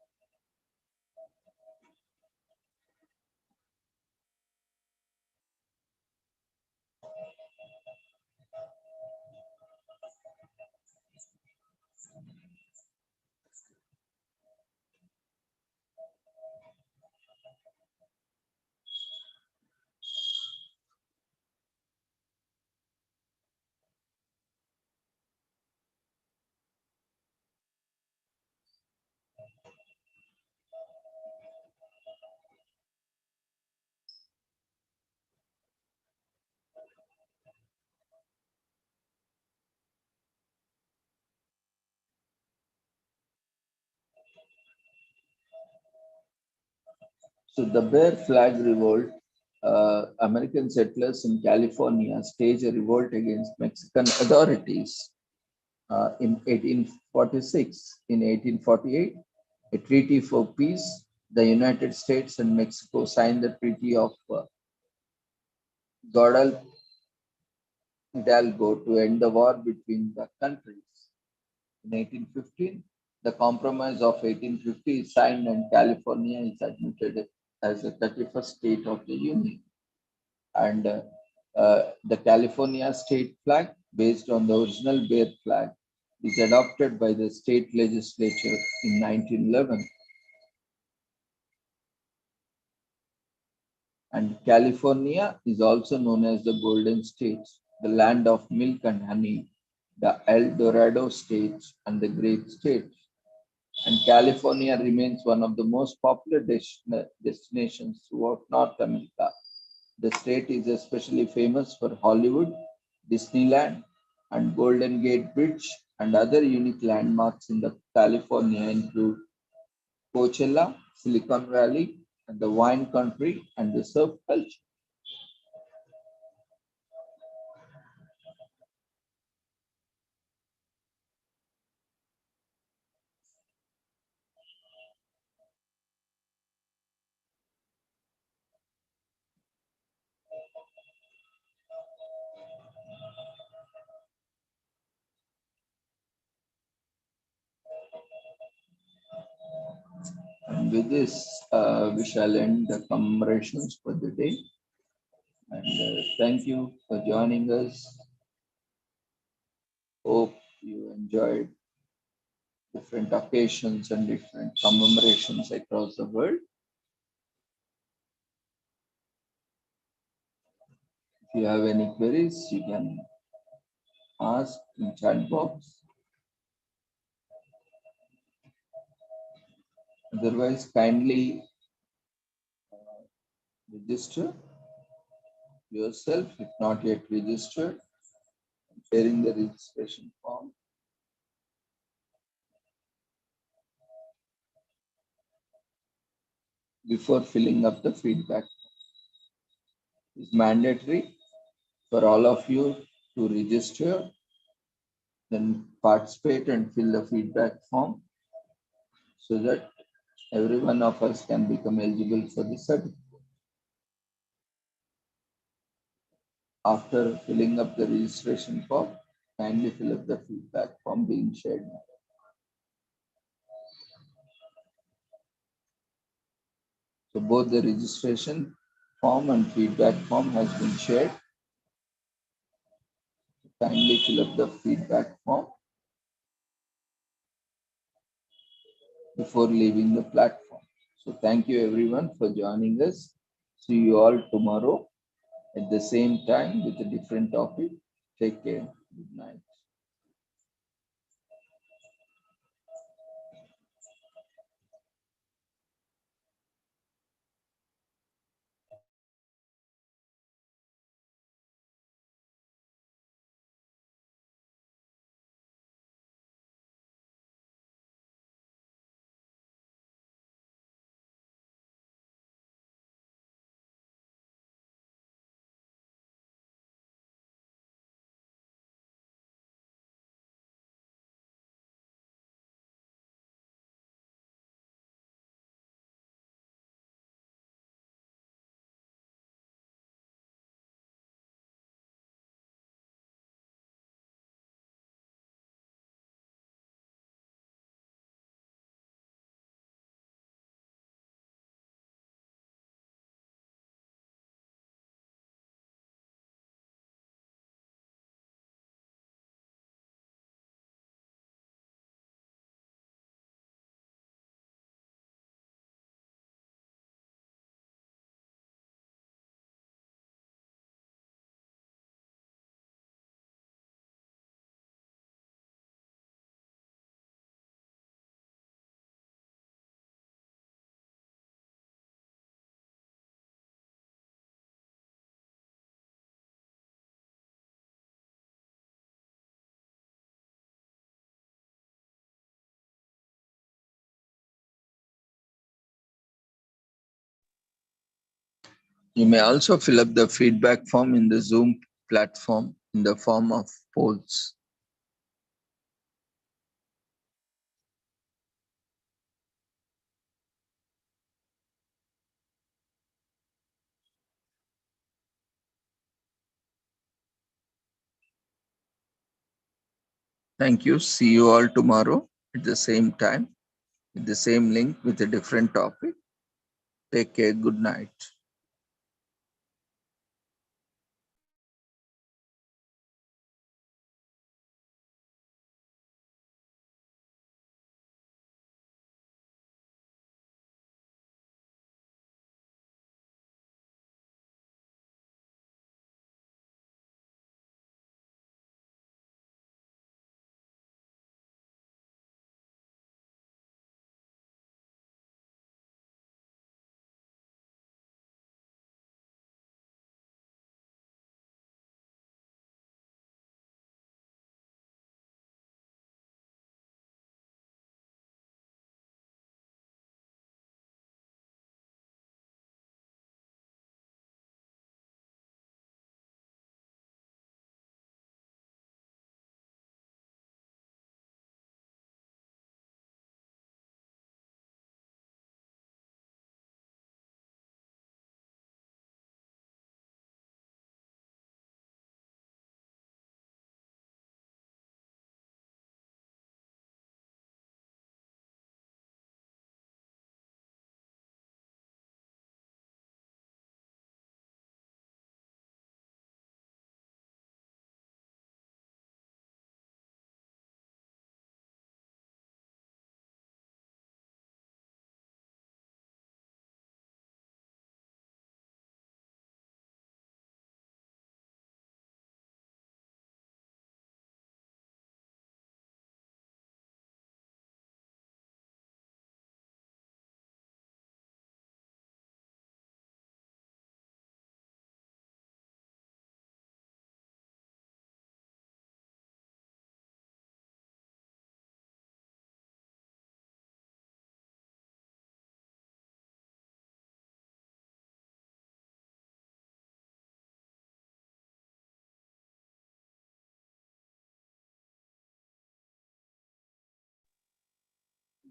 So the Bear Flag Revolt, American settlers in California staged a revolt against Mexican authorities in 1846. In 1848, a treaty for peace, the United States and Mexico signed the Treaty of Guadalcanal Hidalgo to end the war between the countries. In 1815, the Compromise of 1850 is signed and California is admitted as the 31st state of the Union. And the California state flag, based on the original Bear flag, is adopted by the state legislature in 1911. And California is also known as the Golden State, the land of milk and honey, the El Dorado State, and the Great State. And California remains one of the most popular destinations throughout North America. The state is especially famous for Hollywood, Disneyland, and Golden Gate Bridge, and other unique landmarks in the California include Coachella, Silicon Valley, and the wine country and the surf culture. And with this, we shall end the commemorations for the day. And thank you for joining us. Hope you enjoyed different occasions and different commemorations across the world. If you have any queries, you can ask in chat box. Otherwise, kindly register yourself if not yet registered, sharing the registration form. Before filling up the feedback. It's mandatory for all of you to register, then participate and fill the feedback form so that every one of us can become eligible for the certificate. After filling up the registration form, kindly fill up the feedback form being shared now. So both the registration form and feedback form has been shared. Kindly fill up the feedback form before leaving the platform. So thank you everyone for joining us. See you all tomorrow at the same time with a different topic. Take care. Good night. You may also fill up the feedback form in the Zoom platform in the form of polls. Thank you. See you all tomorrow at the same time, with the same link with a different topic. Take care. Good night.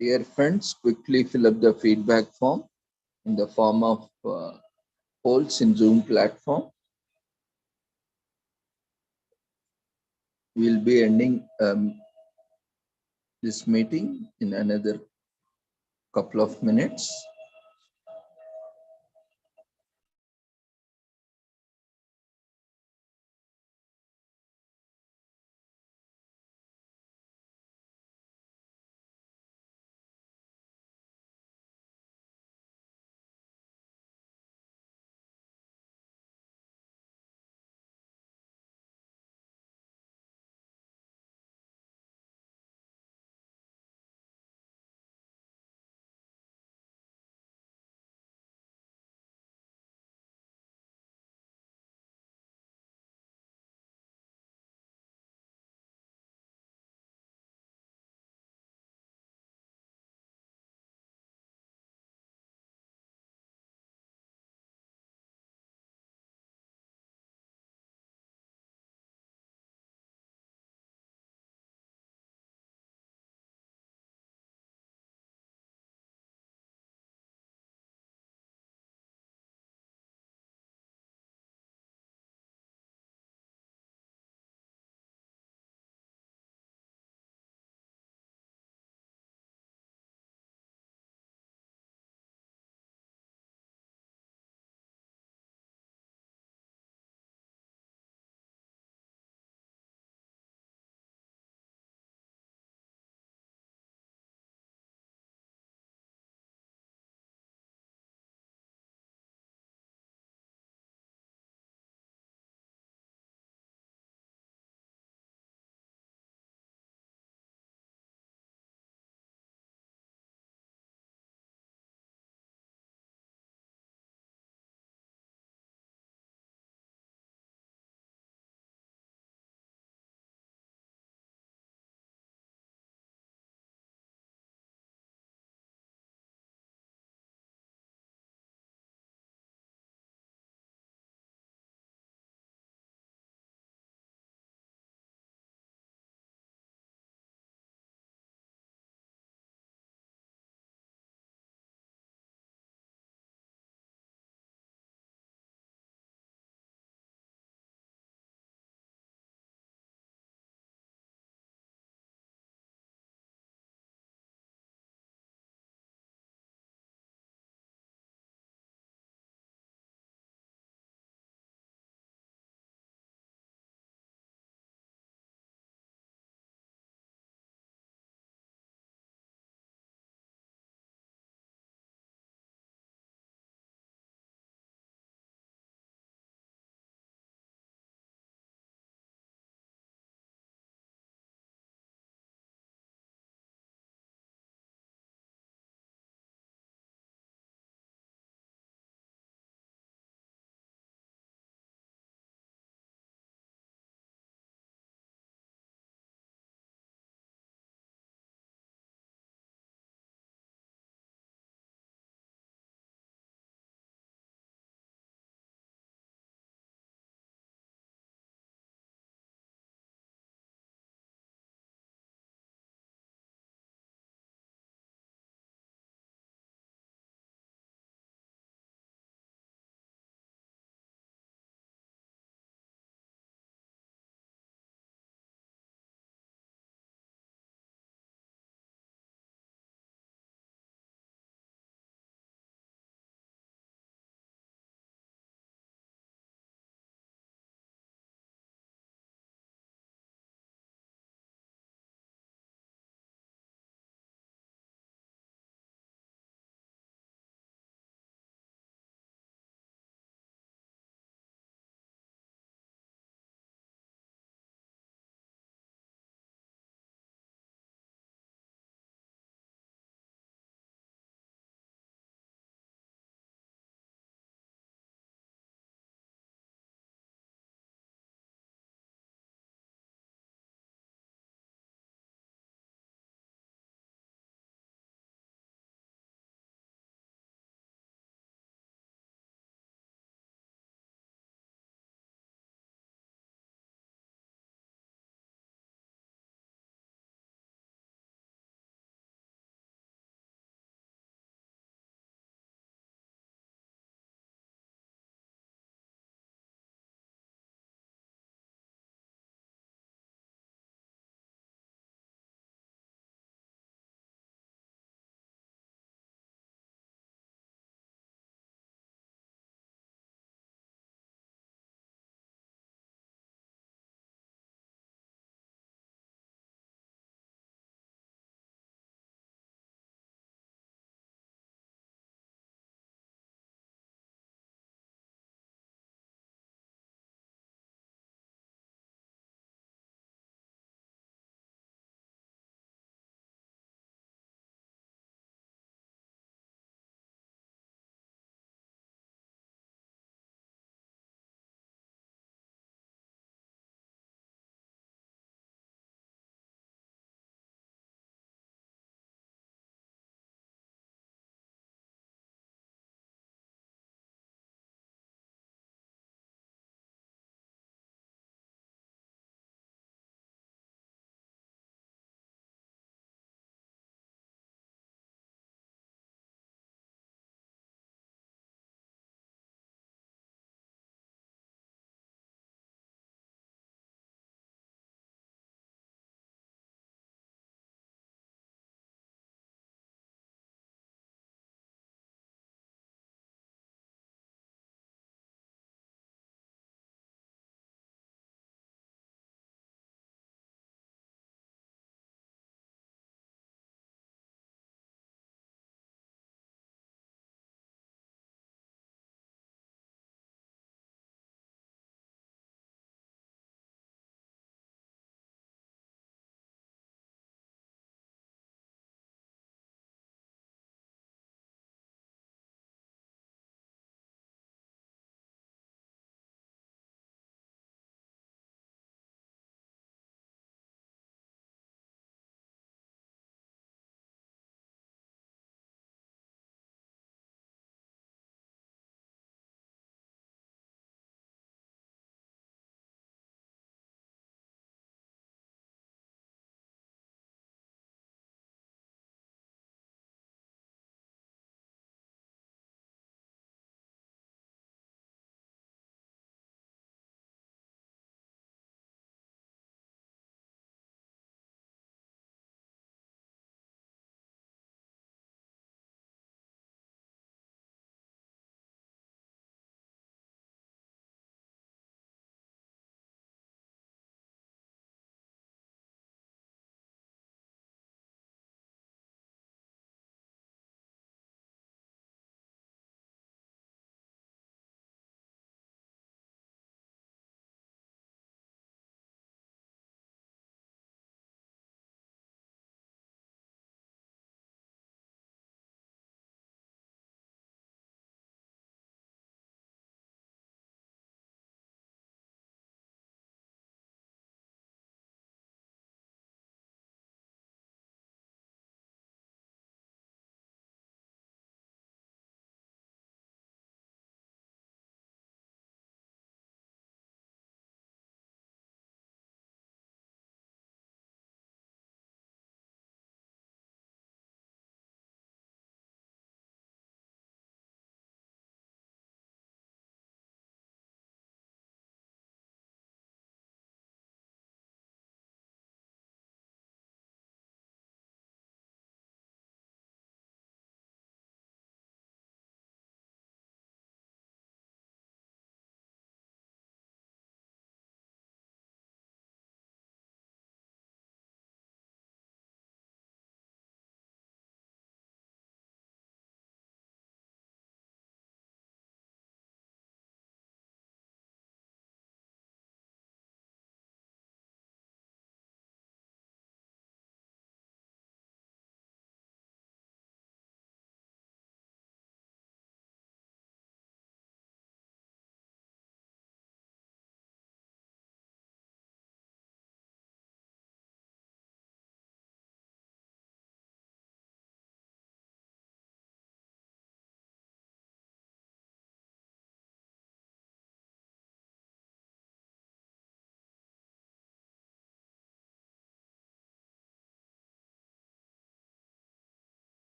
Dear friends, quickly fill up the feedback form in the form of polls in Zoom platform. We'll be ending this meeting in another couple of minutes.